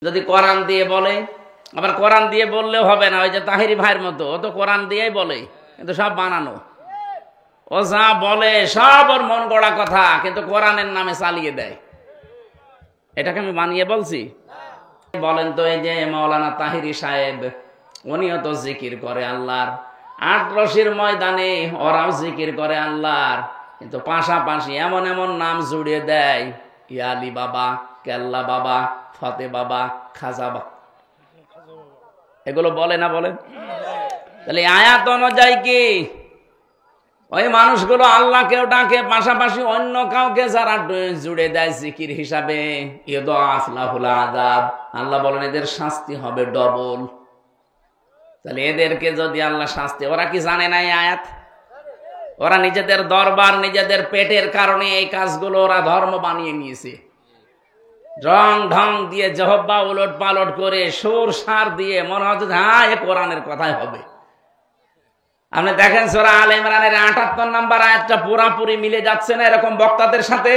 যদি কোরআন দিয়ে বলে, আবার কোরআন দিয়ে বললেও হবে না, ওই যে তাহিরি ভাইয়ের মতো, ও তো কোরআন দিয়েই বলে, কিন্তু সব বানানো। ও যা বলে সব ওর মন গড়া কথা, কিন্তু কোরআনের নামে চালিয়ে দেয়। এটাকে আমি বানিয়ে বলছি? বলেন তো, এই যে মাওলানা তাহিরি সাহেব, উনিও তো জিকির করে আল্লাহর, আটরশির ময়দানে ওরাও জিকির করে আল্লাহর, কিন্তু পাশাপাশি এমন এমন নাম জুড়িয়ে দেয়, ইয়ালি বাবা, কেল্লা বাবা, ফতে বাবা, খাজা বাবা, এগুলো বলে না? বলেন। তাহলে আয়াত অনুযায়ী কি ওই মানুষগুলো আল্লাহকেও ডাকে, পাশাপাশি অন্য কাউকে যারা জুড়ে দেয় জিকির হিসাবে, ইউদাআফ লাহুল আযাব, আল্লাহ বলেন এদের শাস্তি হবে ডবল। তাহলে এদেরকে যদি আল্লাহ শাস্তি, ওরা কি জানে না এই আয়াত? ওরা নিজেদের দরবার, নিজেদের পেটের কারণে এই কাজগুলো ওরা ধর্ম বানিয়ে নিয়েছে। রং ঢং দিয়ে, জহব্বা উলট পালট করে, সুর সার দিয়ে মনে হচ্ছে হ্যাঁ এ কোরআনের কথাই হবে। আপনি দেখেন সূরা আলে ইমরানের ৭৮ নম্বর আয়াতটা পুরাপুরি মিলে যাচ্ছে না এরকম বক্তাদের সাথে,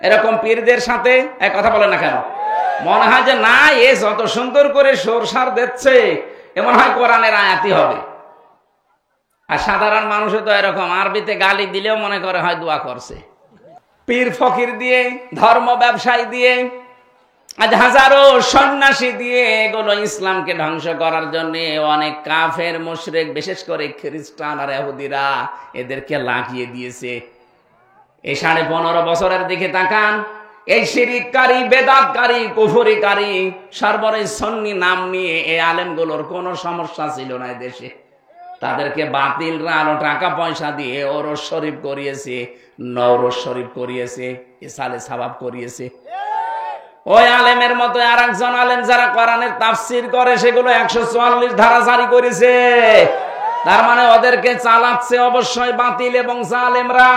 এরকম পীরদের সাথে? এক কথা বলেন না কেন? মনে হয় যে না, এ যত সুন্দর করে সুর সার দিচ্ছে এমন হয় কোরআনের আয়াতই হবে। আর সাধারণ মানুষও তো এরকম, আরবিতে গালি দিলেও মনে করে হয় দোয়া করছে। পীর ফকির দিয়ে, ধর্ম ব্যবসায়ী দিয়ে, আজ হাজারো সন্ন্যাসী দিয়ে এগুলো ইসলামকে ধ্বংস করার জন্য অনেক কাফের মুশরিক, বিশেষ করে খ্রিস্টান আর ইহুদিরা এদেরকে লাগিয়ে দিয়েছে। এই 15.5 বছরের দিকে তাকান, এই শিরিককারী, বেদাতকারী, কুফরিকারী, সর্বরে সুন্নি নাম নিয়ে এই আলেমগুলোর কোনো সমস্যা ছিল না দেশে। তাদেরকে বাতিলরা আরো টাকা পয়সা দিয়ে ওরস শরীফ করিয়েছে, নওরোজ শরীফ করিয়েছে, ইসালে সাবাব করিয়েছে। ওই আলেমের মতো আর একজন আলেম যারা কোরআনের তাফসীর করে, সেগুলো 144 ধারা জারি করেছে। তার মানে ওদেরকে চালাচ্ছে অবশ্যই বাতিল এবং জালেমরা।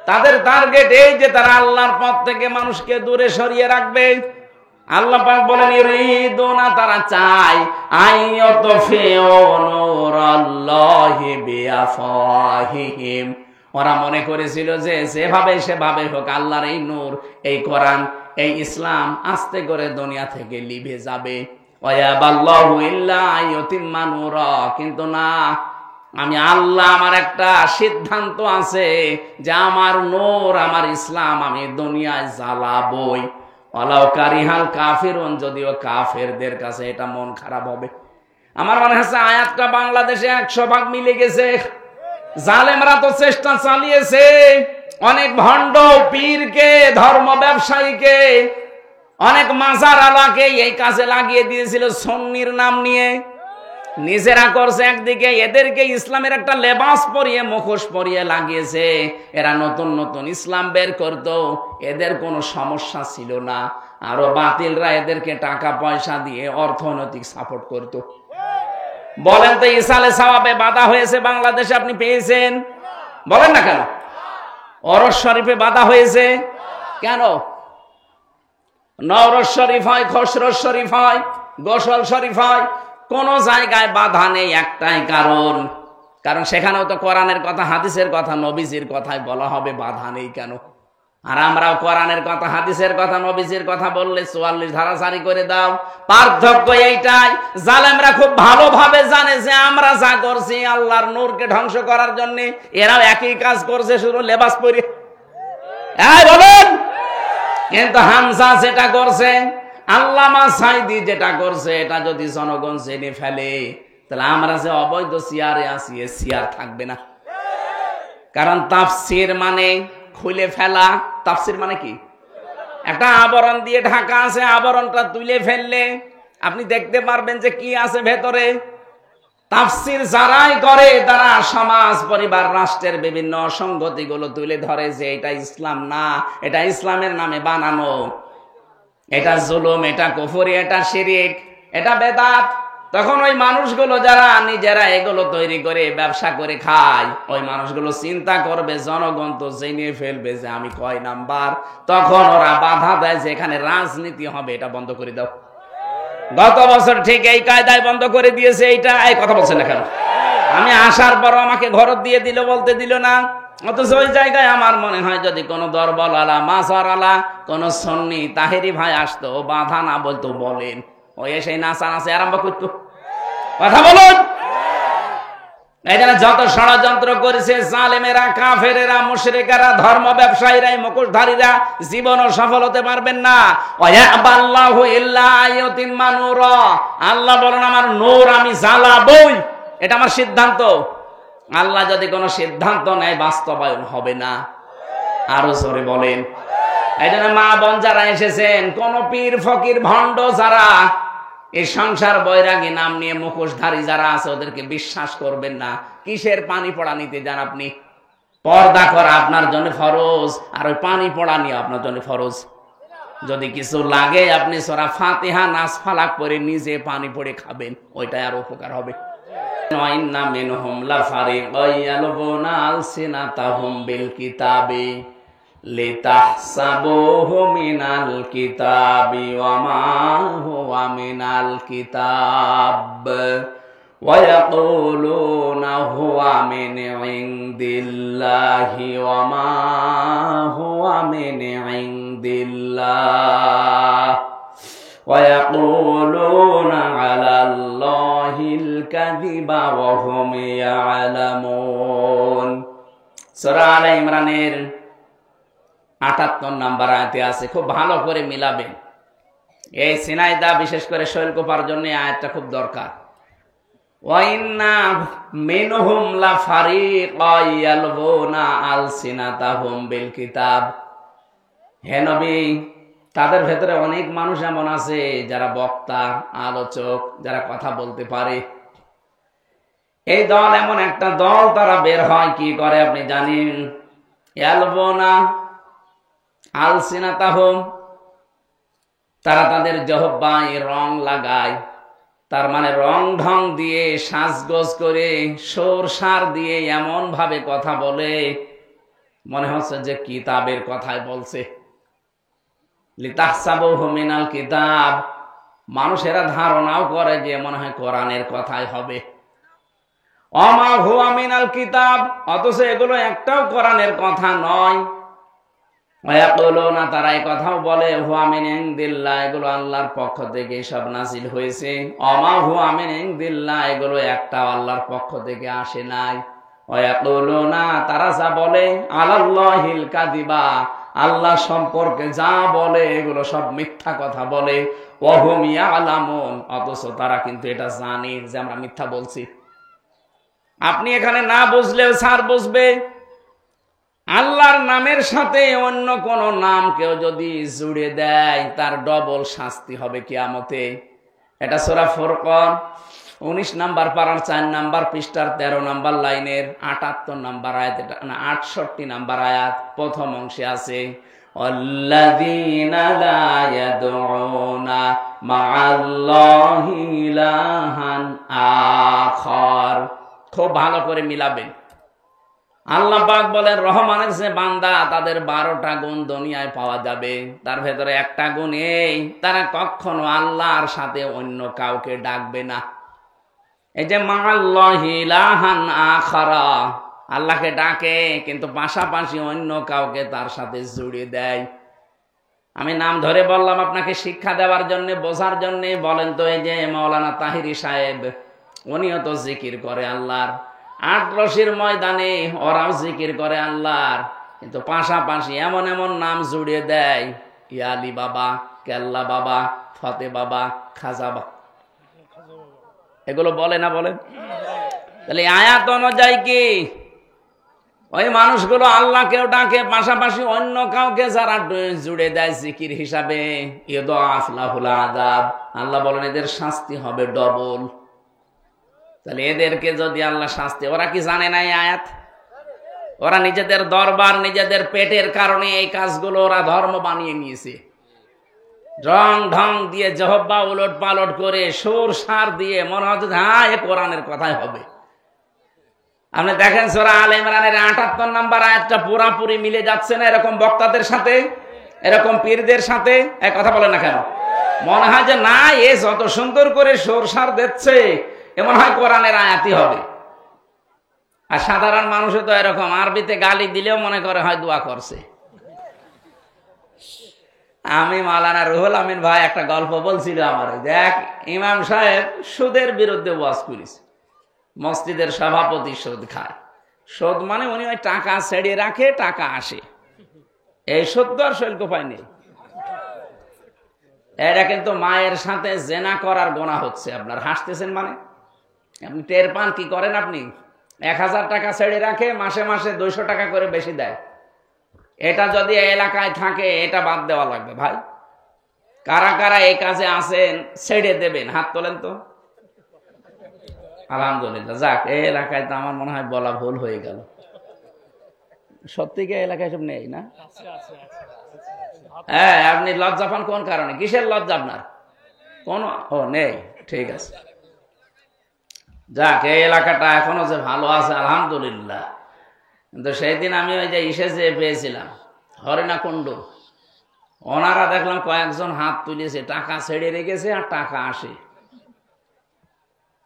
তাদের টার্গেট এই যে তারা আল্লাহর পথ থেকে মানুষকে দূরে সরিয়ে রাখবে। আল্লাহ পাক বলেন ইউরিদুনা, তারা চায় আইয়াতফিউ নূরাল্লাহি বিআফওয়াহিহিম। ওরা মনে করেছিল যে যেভাবে সেভাবে হোক আল্লাহর এই নূর, এই কোরআন, এই ইসলাম আস্তে করে দুনিয়া থেকে লিভে যাবে। ওয়ায়াবাল্লাহু ইল্লা আইয়ুতিম্মা নূরা, কিন্তু না, আমি আল্লাহ, আমার একটা সিদ্ধান্ত আছে যে আমার নূর, আমার ইসলাম আমি দুনিয়ায় জ্বালাবই। ওয়ালাউ কারিহাল কাফিরুন, যদিও কাফেরদের কাছে এটা মন খারাপ হবে। আমার মনে হচ্ছে আয়াতটা বাংলাদেশে 100 ভাগ মিলে গেছে। জালেমরা তো চেষ্টা চালিয়েছে, অনেক ভণ্ড পীরকে, ধর্ম ব্যবসায়ীকে, অনেক মাজার আলাকে এই কাজে লাগিয়ে দিয়েছিল সুন্নির নাম নিয়ে। নিজেরা করছে একদিকে, এদেরকে ইসলামের একটা লেবাস পরিয়ে, মুখোশ পরিয়ে লাগিয়েছে। এরা নতুন নতুন ইসলাম বের করতো, এদের কোনো সমস্যা ছিল না। আরো বাতিলরা এদেরকে টাকা পয়সা দিয়ে অর্থনৈতিক সাপোর্ট করতো। বলেন তো, ইসালে সাওয়াবে বাধা হয়েছে বাংলাদেশে, আপনি পেয়েছেন? বলেন না কেন? ওরস শরীফে বাধা হয়েছে কেন? নওরোজ শরীফ হয়, খসরোজ শরীফ হয়, গোসল শরীফ হয়, কোন জায়গায় বাধা নেই। একটাই কারণ সেখানেও তো কোরআনের কথা, হাদিসের কথা, নবীজির কথাই বলা হবে, বাধা নেই কেন? আর আমরাও কোরআনের কথা, হাদিসের কথা, নবীজির কথা বললে 44 ধারা জারি করে দাও। পার্থক্য এইটাই, জালেমরা খুব ভালোভাবে জানে যে আমরা যা করছি আল্লাহর নূরকে ধ্বংস করার জন্য, এরাও একই কাজ করছে, শুধু লেবাস পরে। বলেন। কিন্তু হামজা যেটা করছে, আল্লামা সাইদি যেটা করছে, এটা যদি জনগণ জেনে ফেলে, তাহলে আমরা যে অবৈধ চেয়ারে আছি, এ চেয়ার থাকবে না। কারণ তাফসীর মানে খুলে ফেলা। তাফসীর মানে কি? একটা আবরণ দিয়ে ঢাকা আছে, আবরণটা তুলে ফেললে আপনি দেখতে পারবেন যে কি আছে ভেতরে। তাফসীর যারাই করে তারা সমাজ, পরিবার, রাষ্ট্রের বিভিন্ন অসঙ্গতিগুলো তুলে ধরে যে এটা ইসলাম না, এটা ইসলামের নামে বানানো, এটা জুলুম, এটা কুফরি, এটা শিরিক, এটা বেদাত। তখন ওই মানুষগুলো যারা নিজেরা এগুলো তৈরি করে ব্যবসা করে খায়, ওই মানুষগুলো চিন্তা করবে জনগণ তো জেনে ফেলবে যে আমি কয় নাম্বার। তখন ওরা বাধা দেয় যে এখানে রাজনীতি হবে, এটা বন্ধ করে দাও। গত বছর ঠিক এই কায়দায় বন্ধ করে দিয়েছে। এইটা এই কথা বলছেন না কেন? আমি আসার পর আমাকে ঘর দিয়ে দিল, বলতে দিল না। অথচ ওই জায়গায় আমার মনে হয় যদি কোনো দরবারওয়ালা, মাজারওয়ালা, কোনো সুন্নি তাহেরি ভাই আসতো, বাধা না বলতো, বলেন ওই এসে নাচানাচি আরম্ভ করতো। কথা বলুন। এই জন্য যত ষড়যন্ত্র করেছে জালেমেরা, কাফেরেরা, মুশরিকেরা, ধর্ম ব্যবসায়ীরা, মুখোশধারীরা জীবনও সফল হতে পারবেন না। ওয়ায়াবাল্লাহু ইল্লা আইয়ুতিম্মা নূরা, আল্লাহ বলেন আমার নূর আমি জ্বালাবই, এটা আমার সিদ্ধান্ত। আল্লাহ যদি কোনো সিদ্ধান্ত নেয় বাস্তবায়ন হবে না। আরো জোরে বলেন। এই জন্য মা বোন যারা এসেছেন, কোন পীর ফকির ভণ্ড যারা এই সংসার বৈরাগী নাম নিয়ে মুখোশধারী যারা আছে ওদেরকে বিশ্বাস করবেন না। কিসের পানি পড়া নিতে যান আপনি? পর্দা করা আপনার জন্য ফরজ, আর ওই পানি পড়া নিয়ে আপনার জন্য ফরজ। যদি কিছু লাগে আপনি সূরা ফাতিহা নাস ফালাক পড়ে নিজে পানি পড়ে খাবেন, ওইটাই আর উপকার হবে। ওয়াইন্না মিনহুম লাফারিকান ইয়ালবুনা আলসিনাতাহুম বিল কিতাবি লিতাহসাবুহু মিনাল কিতাবি ওয়া মা হুয়া মিনাল কিতাব ওয়া ইয়াকুলুনা হুয়া মিন ইনদিল্লাহি ওয়া মা হুয়া মিন ইনদিল্লাহ ওয়া ইয়াকুলুনা আলাল্লাহিল কাযিবা ওয়া হুম ইয়ালামুন। সূরা আলে ইমরানের ৭৮ নম্বর আয়াতে আছে, খুব ভালো করে মিলাবেন। এই সিনাইদা বিশেষ করে শৈলকুপার জন্য আয়াতটা খুব দরকার। ওয়াইন্না মিনহুম লাফারিকান ইয়ালবুনা আলসিনাতাহুম বিল কিতাব। হে নবী, তাদের ভেতরে অনেক মানুষ এমন আছে যারা বক্তা, আলোচক, যারা কথা বলতে পারে। এই দল এমন একটা দল, তারা বের হয় কি করে আপনি জানেন? ইয়ালবুনা আলসিনাতাহুম, তারা তাদের জিহ্বায় রং লাগায়। তার মানে রং ঢং দিয়ে, সাজগোজ করে, সুর সার দিয়ে এমন ভাবে কথা বলে মনে হচ্ছে যে কিতাবের কথাই বলছে। লিতাহসাবুহু মিনাল কিতাব, মানুষেরা ধারণাও করে যে মনে হয় কোরআনের কথাই হবে। ওয়া মা হুয়া মিনাল কিতাব, অথচ এগুলো একটাও কোরআনের কথা নয়। ওয়ায়াকুলুনা, তারা এই কথাও বলে হুয়া মিন ইনদিল্লাহ, এগুলো আল্লাহর পক্ষ থেকে সব নাজিল হয়েছে। ওয়া মা হুয়া মিন ইনদিল্লাহ, এগুলো একটাও আল্লাহর পক্ষ থেকে আসে নাই। ওয়ায়াকুলুনা, তারা যা বলে আলাল্লাহিল কাযিবা, আল্লাহ সম্পর্কে যা বলে এগুলো সব মিথ্যা কথা বলে। ওয়া হুম ইয়ালামুন, অথচ তারা কিন্তু এটা জানে যে আমরা মিথ্যা বলছি। আপনি এখানে না বুঝলেও স্যার বুঝবে। আল্লাহর নামের সাথে অন্য কোন নাম কেউ যদি জুড়ে দেয় তার ডবল শাস্তি হবে কিয়ামতে। এটা সূরা ফুরকান 19 নাম্বার পারার 4 নাম্বার পৃষ্ঠার 13 নাম্বার লাইনের 78 নাম্বার আয়াত, এটা না 68 নাম্বার আয়াত, প্রথম অংশে আছে আল্লাযীনা লা ইয়াদউনা মা'আল্লাহি ইলাহান আখার। খুব ভালো করে মিলাবেন। আল্লাহ পাক বলেন রহমানের যে বান্দা তাদের 12টা গুণ দুনিয়ায় পাওয়া যাবে। তার ভেতরে একটা গুণ এই, তারা কখনো আল্লাহর সাথে অন্য কাউকে ডাকবে না। এই যে মা'আল্লাহি ইলাহান আখারা, আল্লাহকে ডাকে কিন্তু পাশাপাশি অন্য কাউকে তার সাথে জুড়ে দেয়। আমি নাম ধরে বললাম আপনাকে শিক্ষা দেওয়ার জন্য, বোঝার জন্য। বলেন তো, এই যে মাওলানা তাহিরি সাহেব, উনিও তো জিকির করে আল্লাহর। আটরশির ময়দানে ওরাও জিকির করে আল্লাহর, কিন্তু পাশাপাশি এমন এমন নাম জুড়িয়ে দেয়, ইয়ালি বাবা, কেল্লা বাবা, ফতে বাবা, খাজা বাবা, এগুলো বলে না বলেন? তাহলে আয়াত অনুযায়ী কি ওই মানুষগুলো আল্লাহকেও ডাকে, পাশাপাশি অন্য কাউকে যারা জুড়ে দেয় জিকির হিসাবে, ইউদাআফ লাহুল আযাব, আল্লাহ বলেন এদের শাস্তি হবে ডবল। তাহলে এদেরকে যদি আল্লাহ শাস্তি, ওরা কি জানে না এই আয়াত? ওরা নিজেদের দরবার, নিজেদের পেটের কারণে এই কাজগুলো ওরা ধর্ম বানিয়ে নিয়েছে। রং ঢং দিয়ে, জিহ্বা উলট পালট করে, সুর সার দিয়ে মনে হচ্ছে হ্যাঁ এ কোরআনের কথাই হবে। আপনি দেখেন সূরা আলে ইমরানের ৭৮ নাম্বার আয়াতটা পুরাপুরি মিলে যাচ্ছে না এরকম বক্তাদের সাথে, এরকম পীরদের সাথে? এক কথা বলেন না কেন? মনে হয় যে না, এ যত সুন্দর করে সুর সার দিচ্ছে এমন হয় কোরআনের আয়াতই হবে। আর সাধারণ মানুষও তো এরকম, আরবিতে গালি দিলেও মনে করে হয় দোয়া করছে। আমি মাওলানা রুহুল আমিন ভাই একটা গল্প বলছিল আমার, দেখ ইমাম সাহেব সুদের বিরুদ্ধে ওয়াজ করেছে, মসজিদের সভাপতি সুদ খায়। সুদ মানে উনি ওই টাকা ছেড়ে রাখে, টাকা আসে, এই সুদ তো আর শৈল্ক পায় নেই। এটা কিন্তু মায়ের সাথে জেনা করার গোনা হচ্ছে। আপনার হাসতেছেন মানে আপনি টের পান কি করেন? আপনি 1000 টাকা ছেড়ে রাখে, মাসে মাসে 200 টাকা করে বেশি দেয়। এটা যদি এলাকায় থাকে এটা বাদ দেওয়া লাগবে ভাই। কারা কারা এই কাজে আছেন ছেড়ে দেবেন, হাত তোলেন তো। আলহামদুলিল্লাহ, যাক এই এলাকায় তো আমার মনে হয় বলা ভুল হয়ে গেল। সত্যি কি এলাকায় সব নেই না? হ্যাঁ, আপনি লজ্জা পান কোন কারণে? কিসের লজ্জা আপনার? কোন ও নেই, ঠিক আছে। যাক এই এলাকাটা এখনো যে ভালো আছে আলহামদুলিল্লাহ। কিন্তু সেই দিন আমি ওই যে ইসে যে পেয়েছিলাম হরিণাকুণ্ড, ওনারা দেখলাম কয়েকজন হাত তুলেছে, টাকা ছেড়ে রেখেছে আর টাকা আসে।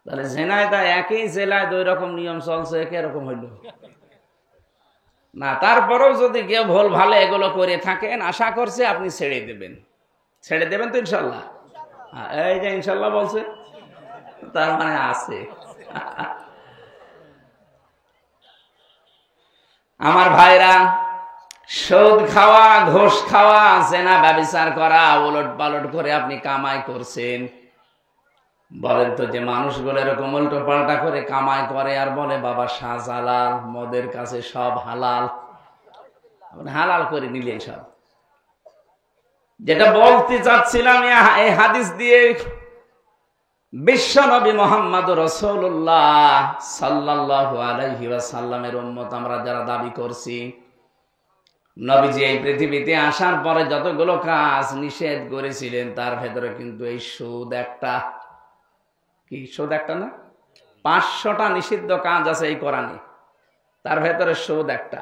তাহলে ঝেনাইদা একই জেলায় 2 রকম নিয়ম চলছে, একই রকম হইল না? তারপরেও যদি কেউ ভুল ভালো এগুলো করে থাকেন, আশা করছে আপনি ছেড়ে দেবেন। ছেড়ে দেবেন তো ইনশাল্লাহ? এই যে ইনশাল্লাহ বলছে, তার মানে আছে। আমার ভাইরা, সুদ খাওয়া, ঘুষ খাওয়া, জেনা ব্যভিচার করা, উলট পালট করে আপনি কামাই করছেন। বলেন তো যে মানুষগুলো এরকম উল্টো পাল্টা করে কামাই করে আর বলে বাবা শাহজালাল, মদের কাছে সব হালাল। আপনি হালাল করে নিলেন সব। যেটা বলতে চাচ্ছিলাম এই হাদিস দিয়ে, বিশ্ব নবী মুহাম্মদ রাসূলুল্লাহ সাল্লাল্লাহু আলাইহি ওয়াসাল্লামের উম্মত আমরা যারা দাবি করছি, নবীজি এই পৃথিবীতে আসার পরে যতগুলো কাজ নিষেধ করেছিলেন তার ভেতরে কিন্তু এই সুদ একটা। কি সুদ একটা না? 500টা নিষিদ্ধ কাজ আছে এই কোরআনে, তার ভেতরে সুদ একটা।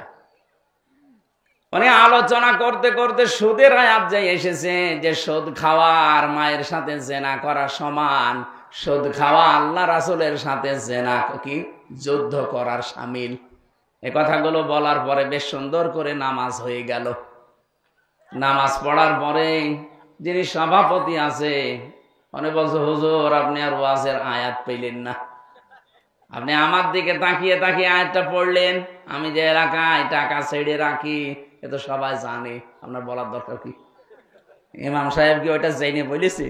মানে আলোচনা করতে করতে সুদের আয়াত যে এসেছে যে সুদ খাওয়া আর মায়ের সাথে জেনা করা সমান, সুদ খাওয়া আল্লাহ রাসূলের সাথে জেনা কি যুদ্ধ করার শামিল। এ কথাগুলো বলার পরে বেশ সুন্দর করে নামাজ হয়ে গেল। নামাজ পড়ার পরে যিনি সভাপতি আছে উনি বলছে, হুজুর আপনি আর ওয়াজের আয়াত পেলেন না, আপনি আমার দিকে তাকিয়ে তাকিয়ে আয়াতটা পড়লেন। আমি যে এলাকায় টাকা ছেড়ে রাখি এ তো সবাই জানে, আপনার বলার দরকার কি? ইমাম সাহেব কি ওইটা জেনে বলেছে?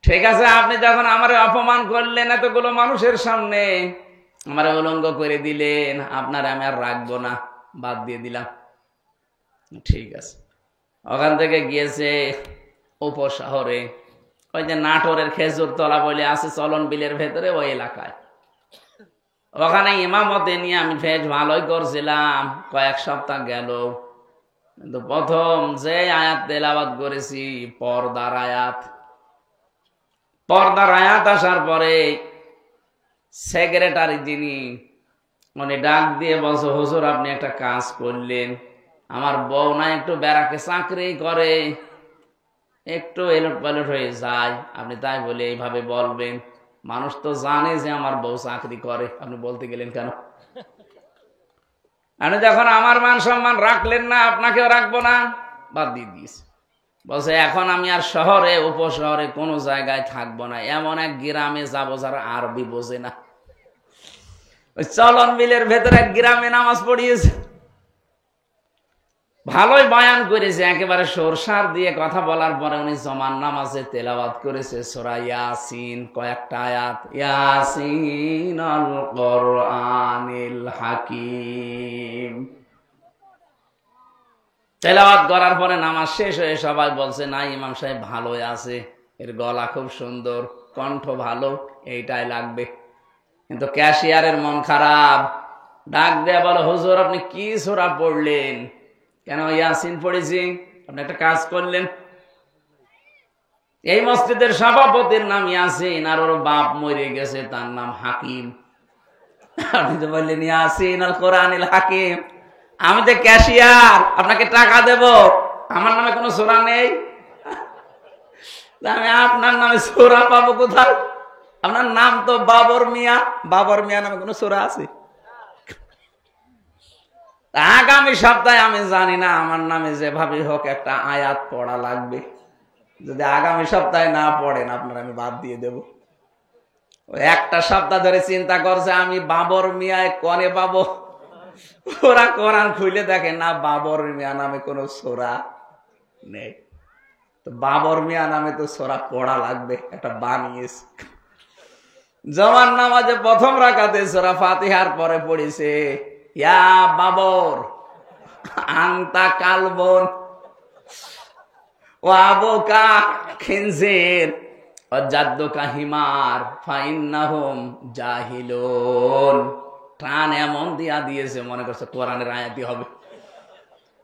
ঠিক আছে, আপনি যখন আমার অপমান করলেন এতগুলো মানুষের সামনে, আমার উলঙ্গ করে দিলেন, আপনার আমি আর রাখবো না, বাদ দিয়ে দিলাম। ঠিক আছে, ওখান থেকে গিয়েছে উপশহরে, ওই যে নাটোরের খেজুর তলা বলে আছে চলন বিলের ভেতরে, ওই এলাকায়। ওখানে ইমামতে নিয়ে আমি বেশ ভালোই করছিলাম, কয়েক সপ্তাহ গেল। কিন্তু প্রথম যে আয়াত তেলাওয়াত করেছি পর্দার আয়াত। পর্দার আয়াত আসার পরে সেক্রেটারি যিনি উনি ডাক দিয়ে বলছে, হুজুর আপনি একটা কাজ করলেন, আমার বউ না একটু ব্যারাকে চাকরি করে, একটু এলট পালট হয়ে যায়, আপনি তাই বলে এইভাবে বলবেন? মানুষ তো জানে যে আমার বউ চাকরি করে, আপনি বলতে গেলেন কেন? আপনি যখন আমার মান সম্মান রাখলেন না, আপনাকেও রাখবো না, বাদ দিয়ে দিয়েছে। বলছে এখন আমি আর শহরে উপশহরে কোনো জায়গায় থাকবো না, এমন এক গ্রামে যাবো যারা আরবি বোঝে না। ওই চলন বিলের ভেতরে এক গ্রামে নামাজ পড়িয়েছে, ভালোই বয়ান করেছে, একেবারে সরসার দিয়ে কথা বলার পরে উনি জমান নামাজে তেলাওয়াত করেছে সূরা ইয়াসিন, কয়েকটা আয়াত, ইয়াসিন আল কোরআনিল হাকিম। তেলাওয়াত করার পরে নামাজ শেষ হয়ে সবাই বলছে, না ইমাম সাহেব ভালোই আছে, এর গলা খুব সুন্দর, কণ্ঠ ভালো, এইটাই লাগবে। কিন্তু ক্যাশিয়ারের মন খারাপ, ডাক দেয়া বলো, হুজুর আপনি কি সূরা পড়লেন? কেন? ইয়াসিন পড়েছি। আপনি একটা কাজ করলেন, এই মসজিদের সভাপতির নাম ইয়াসিন আর ওর বাপ মরে গেছে, তার নাম হাকিম। আপনি তো বললেন ইয়াসিন আল কোরআনিল হাকিম। আমি তো ক্যাশিয়ার, আপনাকে টাকা দেব, আমার নামে কোনো সূরা নেই, আমি আপনার নামে সূরা পাবো কোথায়? আপনার নাম তো বাবর মিয়া, বাবর মিয়া নামে কোনো সূরা আছে? আগামী সপ্তাহে আমি জানি না আমার নামে যেভাবে হোক একটা আয়াত পড়া লাগবে। যদি আগামী সপ্তাহে না পড়েন আপনার আমি বাদ দিয়ে দেব। ওই একটা সপ্তাহ ধরে চিন্তা করছে আমি বাবর মিয়ায় কনে পাবো। ওরা কোরআন খুলে দেখে না বাবর মিয়া নামে কোনো সূরা নেই। তো বাবর মিয়া নামে তো সূরা পড়া লাগবে, একটা বানিয়েছে। জমান নামাজে প্রথম রাকাতে সূরা ফাতিহার পরে পড়েছে ইয়া বাবর আনতা কালবন ও আবুকা খিনজির ও জাদ্দুকা হিমার ফাইন্নাহুম জাহিলুন। টান এমন দিয়া দিয়েছে মনে করছে কোরআনের আয়াতই হবে।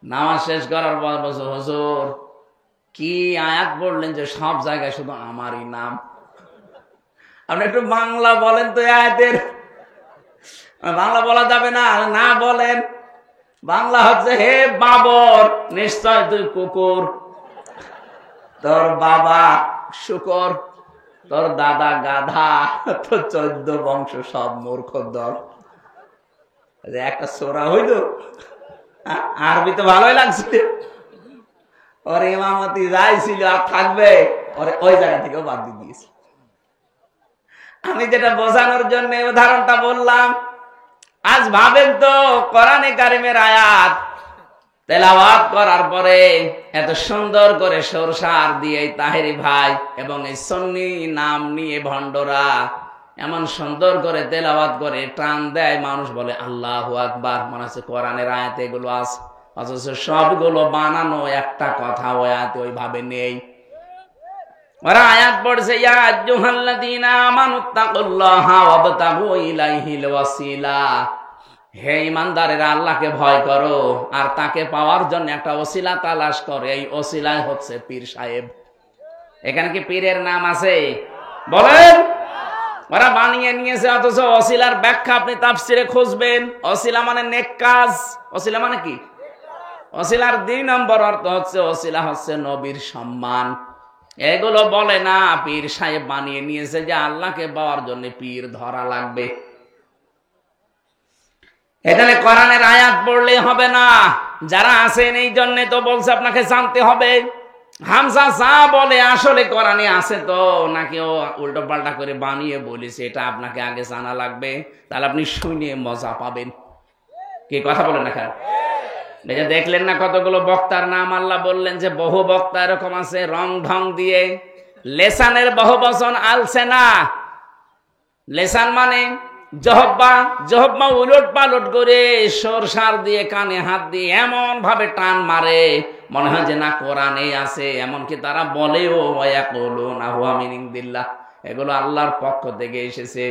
নামাজ শেষ করার পর বলছে হুজুর কি আয়াত পড়লেন যে সব জায়গায় শুধু আমারই নাম। আপনি একটু বাংলা বলেন তো আয়াতের। বাংলা বলা যাবে না, না বলেন। বাংলা হচ্ছে হে বাবর নিশ্চয় তুই কুকুর, তোর বাবা শুকর, তোর দাদা গাধা, তোর 14 বংশ সব মূর্খ দল। একটা সূরা হইল, আরবি তো ভালোই লাগছে। ওর ইমামতি যাই ছিল আর থাকবে, ওরে ওই জায়গা থেকেও বাদ দিয়ে দিয়েছে। আমি যেটা বোঝানোর জন্য উদাহরণটা বললাম, আজ ভাবেন তো কোরআনে কারিমের আয়াত তেলাওয়াত করার পরে এত সুন্দর করে সরসার দিয়ে তাহেরি ভাই এবং এই সুন্নি নাম নিয়ে ভণ্ডরা এমন সুন্দর করে তেলাওয়াত করে টান দেয়, মানুষ বলে আল্লাহু আকবার, মনে হচ্ছে কোরআনের আয়াত এগুলো আছে, অথচ সবগুলো বানানো, একটা কথা ওই আয়াতে ওইভাবে নেই। ওরা আয়াত পড়ছে ইয়া আইয়ুহাল্লাযীনা আমানুত্তাকুল্লাহা ওয়াবতাগু ইলাইহিল ওয়াসিলা, হে ঈমানদারেরা আল্লাহকে ভয় করো আর তাকে পাওয়ার জন্য একটা ওসিলা তালাশ করো। এই ওসিলাই হচ্ছে পীর সাহেব। এখানে কি পীরের নাম আছে বলেন? ওরা বানিয়ে নিয়েছে, অথচ ওসিলার ব্যাখ্যা আপনি তাফসিরে খুঁজবেন। ওসিলা মানে নেক কাজ। ওসিলা মানে কি? ওসিলার 2 নম্বর অর্থ হচ্ছে ওসিলা হচ্ছে নবীর সম্মান। এগুলো বলে না, পীর সাহেব বানিয়ে নিয়েছে যে আল্লাহকে পাওয়ার জন্য পীর ধরা লাগবে। এখানে কোরআনের আয়াত পড়লে হবে না, যারা আছেন এই জন্য তো বলছে আপনাকে জানতে হবে হামজা যা বলে আসলে কোরআনে আছে তো নাকি ও উল্টো পাল্টা করে বানিয়ে বলেছে, এটা আপনাকে আগে জানা লাগবে, তাহলে আপনি শুনে মজা পাবেন। কি কথা বলেন না? খান এই যে দেখলেন না কতগুলো বক্তার নাম আল্লাহ বললেন যে বহু বক্তা এরকম আছে রং ঢং দিয়ে। লেসানের বহু বচন আলসেনা। লেসান মানে জহব্বা, জহব্বা উলট পালট করে সরসার দিয়ে কানে হাত দিয়ে এমন ভাবে টান মারে মনে হয় যে না কোরআনে আছে। এমনকি তারা বলেও ওয়ায়াকুলুনা হুয়া মিন ইনদিল্লাহ, এগুলো আল্লাহর পক্ষ থেকে এসেছে।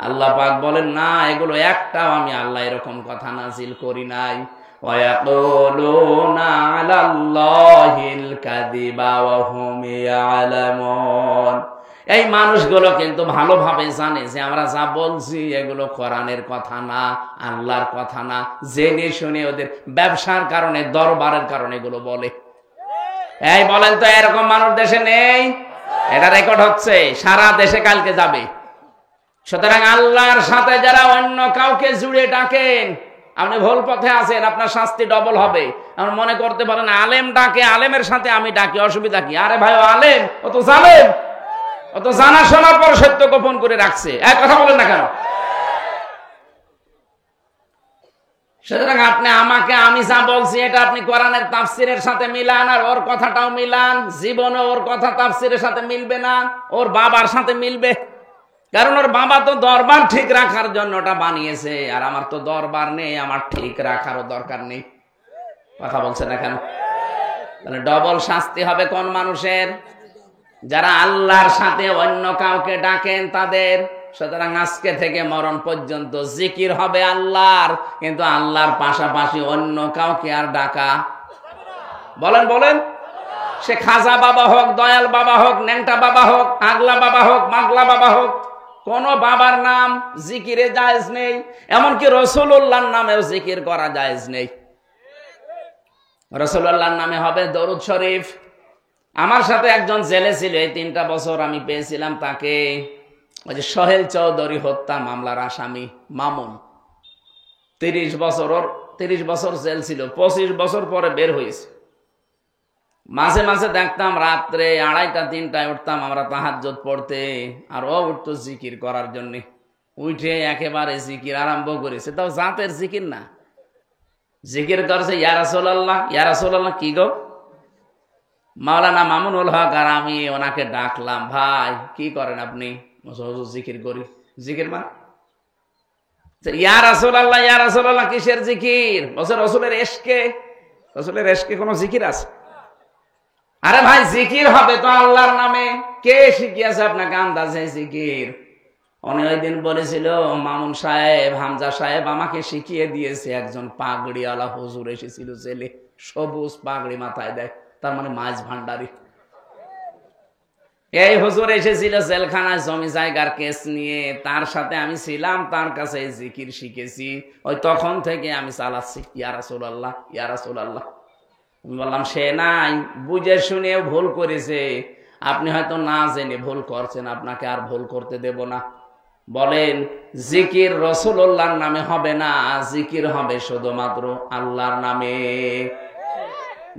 আল্লাহ পাক বলেন না, এগুলো একটাও আমি আল্লাহ এরকম কথা নাজিল করি নাই। ওয়ায়াকুলুনা আলাল্লাহিল কাযিবা ওয়া হুম ইয়ালামুন। এই মানুষগুলো কিন্তু ভালোভাবে জানে যে আমরা যা বলছি এগুলো কোরআনের কথা না, আল্লাহর কথা না। জেনে শুনে ওদের ব্যবসার কারণে, দরবারের কারণে এগুলো বলে। এই বলেন তো এরকম মানুষ দেশে নেই? এটা রেকর্ড হচ্ছে, সারা দেশে কালকে যাবে। সুতরাং আল্লাহর সাথে যারা অন্য কাউকে জুড়ে ডাকেন আপনি ভুল পথে আছেন, আপনার শাস্তি ডবল হবে। আপনি মনে করতে পারেন আলেম ডাকে, আলেমের সাথে আমি ডাকি, অসুবিধা কি? আরে ভাই আলেম, ও তো জালেম, ও তো জানা শোনার পর সত্য গোপন করে রাখছে। এক কথা বলেন না কেন? সুতরাং আপনি আমাকে আমি যা বলছি এটা আপনি কোরআনের তাফসিরের সাথে মিলান, আর ওর কথাটাও মিলান। জীবনে ওর কথা তাফসিরের সাথে মিলবে না, ওর বাবার সাথে মিলবে। কারণ ওর বাবা তো দরবার ঠিক রাখার জন্য ওটা বানিয়েছে, আর আমার তো দরবার নেই, আমার ঠিক রাখারও দরকার নেই। কথা বলছে না কেন? তাহলে ডবল শাস্তি হবে কোন মানুষের? যারা আল্লাহর সাথে অন্য কাউকে ডাকেন তাদের। সুতরাং আজকে থেকে মরণ পর্যন্ত জিকির হবে আল্লাহর, কিন্তু আল্লাহর পাশাপাশি অন্য কাউকে আর ডাকা বলেন বলেন সে খাজা বাবা হোক, দয়াল বাবা হোক, ন্যাংটা বাবা হোক, আগলা বাবা হোক, মাগলা বাবা হোক, কোন বাবার নাম জিকিরে জায়েজ নেই। এমনকি রাসূলুল্লাহর নামেও জিকির করা জায়েজ নেই। রাসূলুল্লাহর নামে হবে দরুদ শরীফ। আমার সাথে একজন জেলে ছিল, এই 3টা বছর আমি পেয়েছিলাম তাকে। ওই যে সোহেল চৌধুরী হত্যা মামলার আসামি মামুন, 30 বছর ওর 30 বছর জেল ছিল, 25 বছর পরে বের হয়েছে। মাঝে মাঝে দেখতাম রাত্রে 2:30-3টায় উঠতাম আমরা তাহাজ্জুদ পড়তে, আর ও উঠতো জিকির করার জন্য। উঠে একেবারে জিকির আরম্ভ করেছে, তাও জাতের জিকির না, জিকির করছে ইয়া রাসূলুল্লাহ, ইয়া রাসূলুল্লাহ। কি গো? মাওলানা মামুনুল হক আর আমি ওনাকে ডাকলাম, ভাই কি করেন আপনি? হুজুর জিকির করি। জিকির মানে ইয়া রাসূলুল্লাহ, ইয়া রাসূলুল্লাহ কিসের জিকির? বলছে রাসূলের ইশকে। রাসূলের ইশকে কোনো জিকির আছে? আরে ভাই জিকির হবে তো আল্লাহর নামে। কে শিখিয়েছে আপনাকে আন্দাজে জিকির? উনি ওই দিন বলেছিল মামুন সাহেব, হামজা সাহেব আমাকে শিখিয়ে দিয়েছে। একজন পাগড়িওয়ালা হুজুর এসেছিল জেলে, সবুজ পাগড়ি মাথায় দেয়, তার মানে মাছ ভান্ডারি। এই হুজুর এসেছিল জেলখানায় জমি জায়গার কেস নিয়ে, তার সাথে আমি ছিলাম, তার কাছে জিকির শিখেছি। ওই তখন থেকে আমি চালাচ্ছি ইয়া রাসূলুল্লাহ, ইয়া রাসূলুল্লাহ। বললাম সে নাই, বুঝে শুনেও ভুল করেছে, আপনি হয়তো না জেনে ভুল করছেন, আপনাকে আর ভুল করতে দেব না। বলেন জিকির রাসূলুল্লাহর নামে হবে না, জিকির হবে শুধুমাত্র আল্লাহর নামে।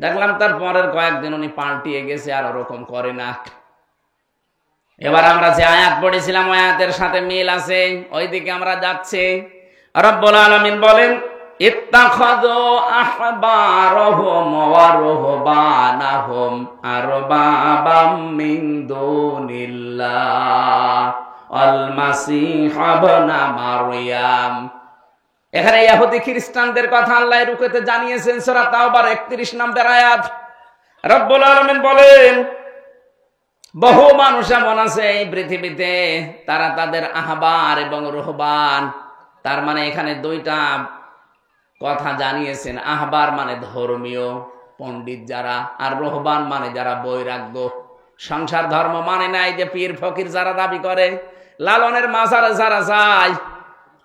দেখলাম তার পরের কয়েকদিন উনি পাল্টিয়ে গেছে, আর ওরকম করে না। এবার আমরা যে আয়াত পড়েছিলাম ওই আয়াতের সাথে মিল আছে, ওইদিকে আমরা যাচ্ছি। রব্বুল আলামিন বলেন ইত্তাখাযু আহবারহুম ওয়া রুহবানাহুম আরবাবাম মিন দুনিল্লাহ আল মাসীহ ইবনে মারইয়াম। এখানে ইহুদি খ্রিস্টানদের কথা আল্লাহ রুকুতে জানিয়েছেন, সূরা তাওবার 31 নম্বর আয়াত। রব্বুল আলামিন বলেন বহু মানুষ এমন আছে এই পৃথিবীতে, তারা তাদের আহবার এবং রুহবান, তার মানে এখানে দুইটা কথা জানিয়েছেন। আহবার মানে ধর্মীয় পণ্ডিত যারা, আর রুহবান মানে যারা বৈরাগ্য, সংসার ধর্ম মানে নাই, যে পীর ফকির যারা দাবি করে, লালনের মাজারে যারা যায়,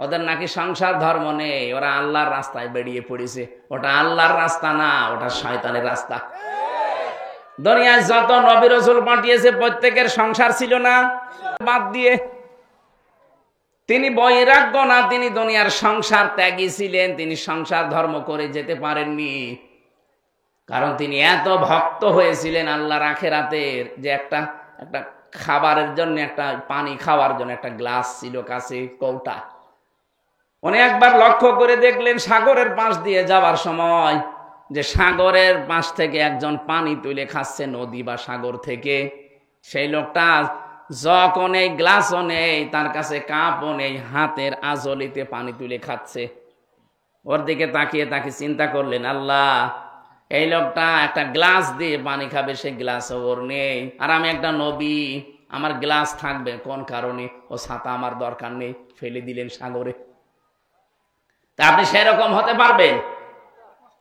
ওদের নাকি সংসার ধর্ম নেই, ওরা আল্লাহর রাস্তায় বেরিয়ে পড়েছে। ওটা আল্লাহর রাস্তা না, ওটা শয়তানের রাস্তা। দুনিয়ায় যত নবী রাসূল পাঠিয়েছে প্রত্যেকের সংসার ছিল না, বাদ দিয়ে তিনি বৈরাগ্য না, তিনি দুনিয়ার সংসার ত্যাগী ছিলেন, তিনি সংসার ধর্ম করে যেতে পারেননি। কারণ তিনি এত ভক্ত হয়েছিলেন আল্লাহর আখিরাতের, যে একটা খাবারের জন্য, একটা পানি খাওয়ার জন্য একটা গ্লাস ছিল কাছে, কৌটা। উনি একবার লক্ষ্য করে দেখলেন সাগরের পাশ দিয়ে যাওয়ার সময়, যে সাগরের পাশ থেকে একজন পানি তুলে খাচ্ছে, নদী বা সাগর থেকে। সেই লোকটা যখন এই গ্লাসও নেই, তার কাছে কাপও নেই, হাতের আজলিতে পানি তুলে খাচ্ছে। ওর দিকে তাকিয়ে তাকে চিন্তা করলেন, আল্লাহ এই লোকটা একটা গ্লাস দিয়ে পানি খাবে, সে গ্লাস ওর নেই, আর আমি একটা নবী, আমার গ্লাস থাকবে কোন কারণে? ও ছাতা আমার দরকার নেই, ফেলে দিলেন সাগরে। তা আপনি সেরকম হতে পারবেন?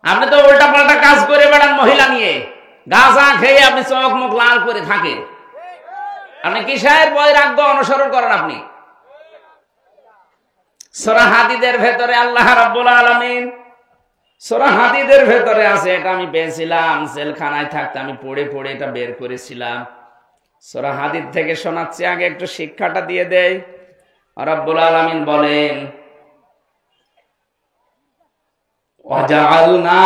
আপনি তো উল্টা পাল্টা কাজ করে বেড়ান, মহিলা নিয়ে গাঁজা খেয়ে আপনি চোখ মুখ লাল করে থাকেন। আপনি কিসের বৈরাগ্য অনুসরণ করেন? আপনি সূরা হাদীদের ভেতরে আল্লাহ রাব্বুল আলামিন, সূরা হাদীদের ভেতরে আছে, এটা আমি পেয়েছিলাম জেলখানায় থাকতে, আমি পড়ে পড়ে এটা বের করেছিলাম। সূরা হাদীদ থেকে শোনাচ্ছি, আগে একটু শিক্ষাটা দিয়ে দেই। রাব্বুল আলামিন বলেন وَجَعَلْنَا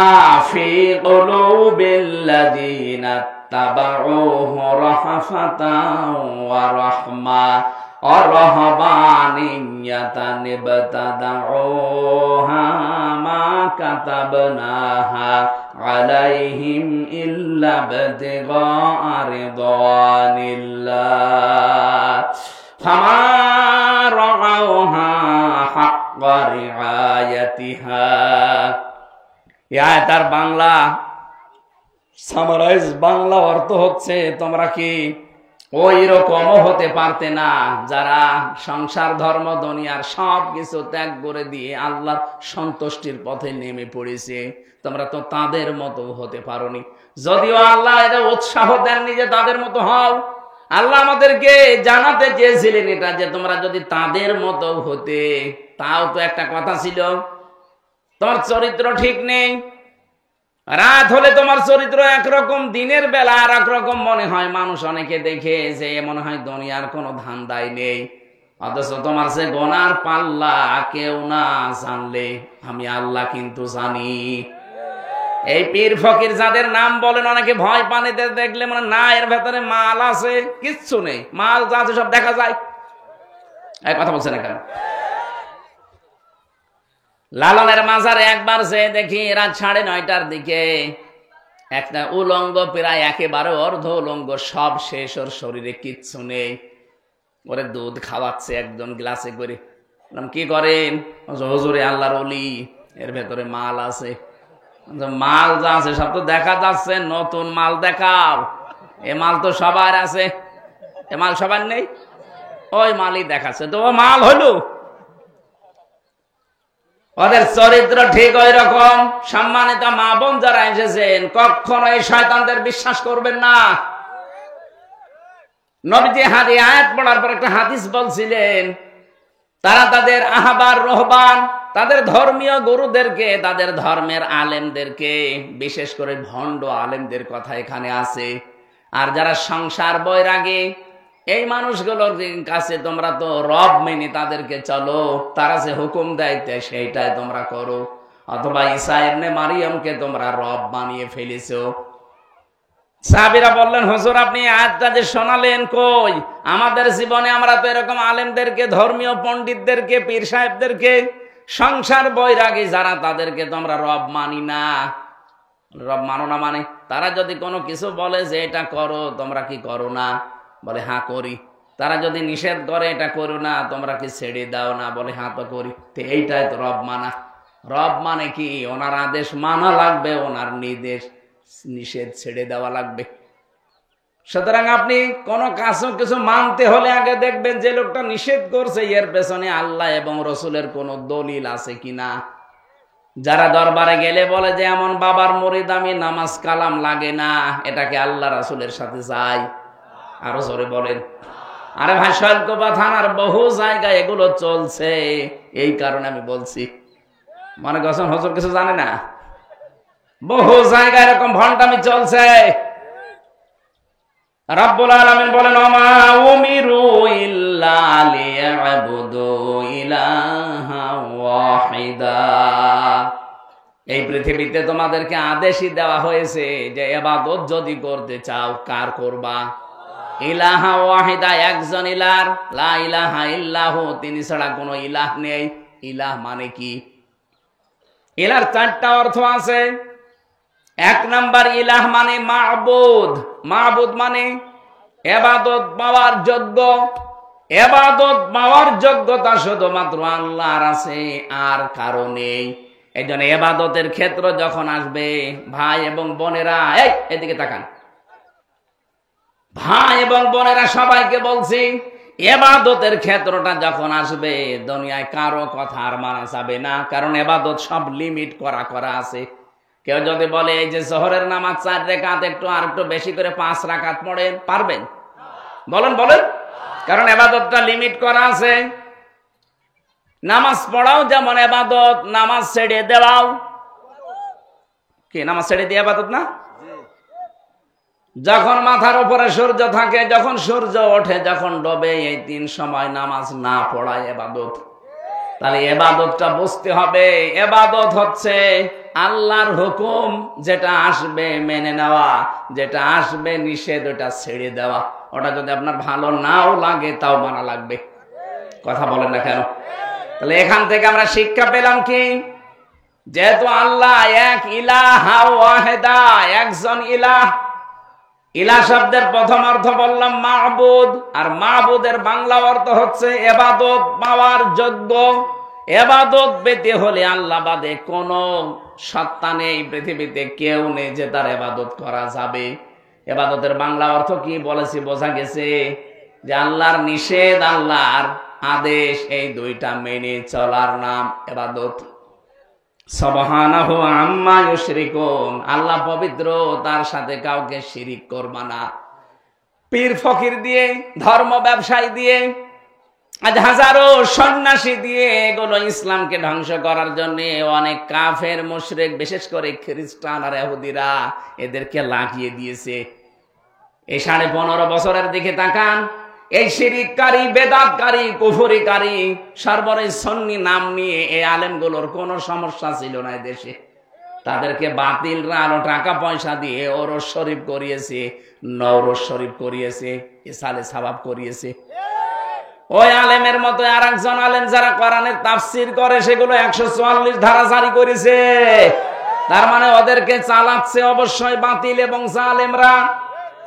فِي قُلُوبِ الَّذِينَ اتَّبَعُوهُ رَأْفَةً وَرَحْمَةً وَرَهْبَانِيَّةً ابْتَدَعُوهَا مَا كَتَبْنَاهَا عَلَيْهِمْ إِلَّا ابْتِغَاءَ رِضْوَانِ اللَّهِ فَمَا رَعَوْهَا حَقَّ رِعَايَتِهَا। তার বাংলা সামারাইজ, বাংলা অর্থ হচ্ছে, তোমরা কি ওই রকমও হতে পারতে না যারা সংসার ধর্ম দুনিয়ার সব কিছু ত্যাগ করে দিয়ে আল্লাহর সন্তুষ্টির পথে নেমে পড়েছে? তোমরা তো তাদের মতো হতে পারোনি। যদিও আল্লাহ এটা উৎসাহ দেননি যে তাদের মতো হও, আল্লাহ আমাদেরকে জানাতে চেয়েছিলেন এটা, যে তোমরা যদি তাদের মতো হতে, তাও তো একটা কথা ছিল, তোমার চরিত্র ঠিক নেই। রাত হলে তোমার চরিত্র একরকম, দিনের বেলা আর একরকম মনে হয়। মানুষ অনেকে দেখে যে মনে হয় দুনিয়ার কোনো ধান্দাই নেই। অথচ তোমার সে গোনার পাল্লা কেউ না জানলে আমি আল্লাহ কিন্তু জানি। এই পীর ফকির যাদের নাম বলেন, অনেকে ভয় পানিতে দেখলে মানে না এর ভেতরে মাল আছে, কিচ্ছু নেই, মাল যা আছে সব দেখা যায়। এই কথা বলছেন না কেন? লালনের মাজারে একবার যে দেখি রাত 9:30টার দিকে একটা উলঙ্গ, প্রায় একেবারে অর্ধ উলঙ্গ, সব শেষ, ওর শরীরে কিচ্ছু নেই, ওরে দুধ খাওয়াচ্ছে একদম গ্লাসে করে। কি করেন? হুজুরে আল্লাহর ওলি, এর ভেতরে মাল আছে। মাল যা আছে সব তো দেখা যাচ্ছে, নতুন মাল দেখাও। এ মাল তো সবার আছে, এ মাল সবার নেই, ওই মালই দেখাচ্ছে, তো ও মাল হলো। ওদের চরিত্র ঠিক ওই রকম। সম্মানিত মা বোন যারা এসেছেন, কখনো এই শয়তানদের বিশ্বাস করবেন না। নবীজি আয়াত পড়ার পর একটা হাদিস বলছিলেন, তারা তাদের আহবার রহবান, তাদের ধর্মীয় গুরুদেরকে, তাদের ধর্মের আলেমদেরকে, বিশেষ করে ভণ্ড আলেমদের কথা এখানে আছে, আর যারা সংসার বৈরাগী এই মানুষগুলোর কাছে তোমরা তো রব মেনে তাদেরকে চলো, তারা যে হুকুম দেয় সেইটাই তোমরা করো, অথবা ঈসা ইবনে মারিয়ামকে তোমরা রব বানিয়ে ফেলেছো। সাহাবীরা বললেন, হুজুর আপনি আয়াতটা যে শোনালেন, কই আমাদের জীবনে আমরা তো এরকম আলেমদেরকে, ধর্মীয় পণ্ডিতদেরকে, পীর সাহেবদেরকে, সংসার বৈরাগী যারা, তাদেরকে তোমরা রব মানি না। রব মানো না মানে? তারা যদি কোনো কিছু বলে যে এটা করো, তোমরা কি করো না? বলে হ্যাঁ করি। তারা যদি নিষেধ করে এটা করো না, তোমরা কি ছেড়ে দাও না? বলে হ্যাঁ তো করি। তো এইটাই তো রব মানা। রব মানে কি? ওনার আদেশ মানা লাগবে, ওনার নির্দেশ নিষেধ ছেড়ে দেওয়া লাগবে। সুতরাং আপনি কোন কিছু মানতে হলে আগে দেখবেন যে লোকটা নিষেধ করছে এর পেছনে আল্লাহ এবং রসুলের কোন দলিল আছে কিনা। যারা দরবারে গেলে বলে যে এমন বাবার মুরিদ আমি, নামাজ কালাম লাগে না, এটাকে আল্লাহ রাসূলের সাথে যায়? আরো জোরে বলেন। আরে ভাই, শৈলকুপা থানার বহু জায়গায় এগুলো চলছে, এই কারণে আমি বলছি। মনে করছেন হুজুর কিছু জানে না? বহু জায়গায় এরকম ভণ্ডামি চলছে। রব্বুল আলামিন বলেন, ওমা উমিরু ইল্লা লিয়াবুদু ইলাহা ওয়াহিদা। এই পৃথিবীতে তোমাদেরকে আদেশই দেওয়া হয়েছে যে ইবাদত যদি করতে চাও, কার করবা? ইলাহা ওয়াহিদা, একজন ইলাহ, লা ইলাহা ইল্লাহু, তিনি ছাড়া কোনো ইলাহ নেই। ইলাহ মানে কি? ইলাহর 4টা অর্থ আছে। 1 নাম্বার, ইলাহ মানে মাবুদ। মাবুদ মানে ইবাদত পাওয়ার যোগ্য। ইবাদত পাওয়ার যোগ্যতা শুধুমাত্র আল্লাহর আছে, আর কারো নেই। এই জন্য ইবাদতের ক্ষেত্র যখন আসবে, ভাই এবং বোনেরা, এই এদিকে তাকান, ভাই এবং বোনেরা সবাইকে বলছি, ইবাদতের ক্ষেত্রটা যখন আসবে, দুনিয়ায় কারো কথা আর মানা যাবে না, কারণ ইবাদত সব লিমিট করা আছে। কেউ যদি বলে এই যে জোহরের নামাজ 4 রাকাত, একটু আর একটু বেশি করে 5 রাকাত পড়েন, পারবেন? বলেন বলেন। কারণ ইবাদতটা লিমিট করা আছে। নামাজ পড়াও যেমন ইবাদত, নামাজ ছেড়ে দেওয়াও কি? নামাজ ছেড়ে দিয়ে ইবাদত না? যখন মাথার উপরে সূর্য থাকে, যখন সূর্য ওঠে, যখন ডোবে, এই 3 সময় নামাজ না পড়ায় ইবাদত। তাহলে ইবাদতটা বুঝতে হবে। ইবাদত হচ্ছে আল্লাহর হুকুম, যেটা আসবে মেনে নেওয়া, যেটা আসবে নিষেধ ওটা ছেড়ে দেওয়া। ওটা যদি আপনার ভালো নাও লাগে তাও মানা লাগবে। কথা বলেন না কেন? তাহলে এখান থেকে আমরা শিক্ষা পেলাম কি? যেহেতু আল্লাহ এক, ইলাহা ওয়াহিদা, একজন ইলাহ। ইলাহ শব্দের প্রথম অর্থ বললাম মাবুদ, আর মাবুদের বাংলা অর্থ হচ্ছে ইবাদত পাওয়ার যোগ্য। ইবাদত পেতে হলে আল্লাহ বাদে কোন সত্তা নেই, পৃথিবীতে কেউ নেই যে তার ইবাদত করা যাবে। ইবাদতের বাংলা অর্থ কি বলেছি বোঝা গেছে? যে আল্লাহর নিষেধ, আল্লাহর আদেশ, এই 2টা মেনে চলার নাম ইবাদত। সুবহানাহু আম্মা ইউশরিকুন, আল্লাহ পবিত্র, তার সাথে কাউকে শিরিক করবা না। পীর ফকির দিয়ে, ধর্ম ব্যবসায়ী দিয়ে, আজ হাজারো সন্ন্যাসী দিয়ে এগুলো ইসলামকে ধ্বংস করার জন্য অনেক কাফের মুশরিক, বিশেষ করে খ্রিস্টান আর ইহুদিরা এদেরকে লাগিয়ে দিয়েছে। এই 15.5 বছরের দিকে তাকান, এই শিরিককারী, বেদাতকারী, কুফরিকারী, সর্বরই সুন্নি নাম নিয়ে এই আলেমগুলোর কোনো সমস্যা ছিল না দেশে। তাদেরকে বাতিলরা আরো টাকা পয়সা দিয়ে ওরস শরীফ করিয়েছে, নওরোজ শরীফ করিয়েছে, ইসালে সাবাব করিয়েছে। ওই আলেমের মতো আর একজন আলেম যারা কোরআনের তাফসির করে সেগুলো 144 ধারা জারি করেছে। তার মানে ওদেরকে চালাচ্ছে অবশ্যই বাতিল এবং জালেমরা।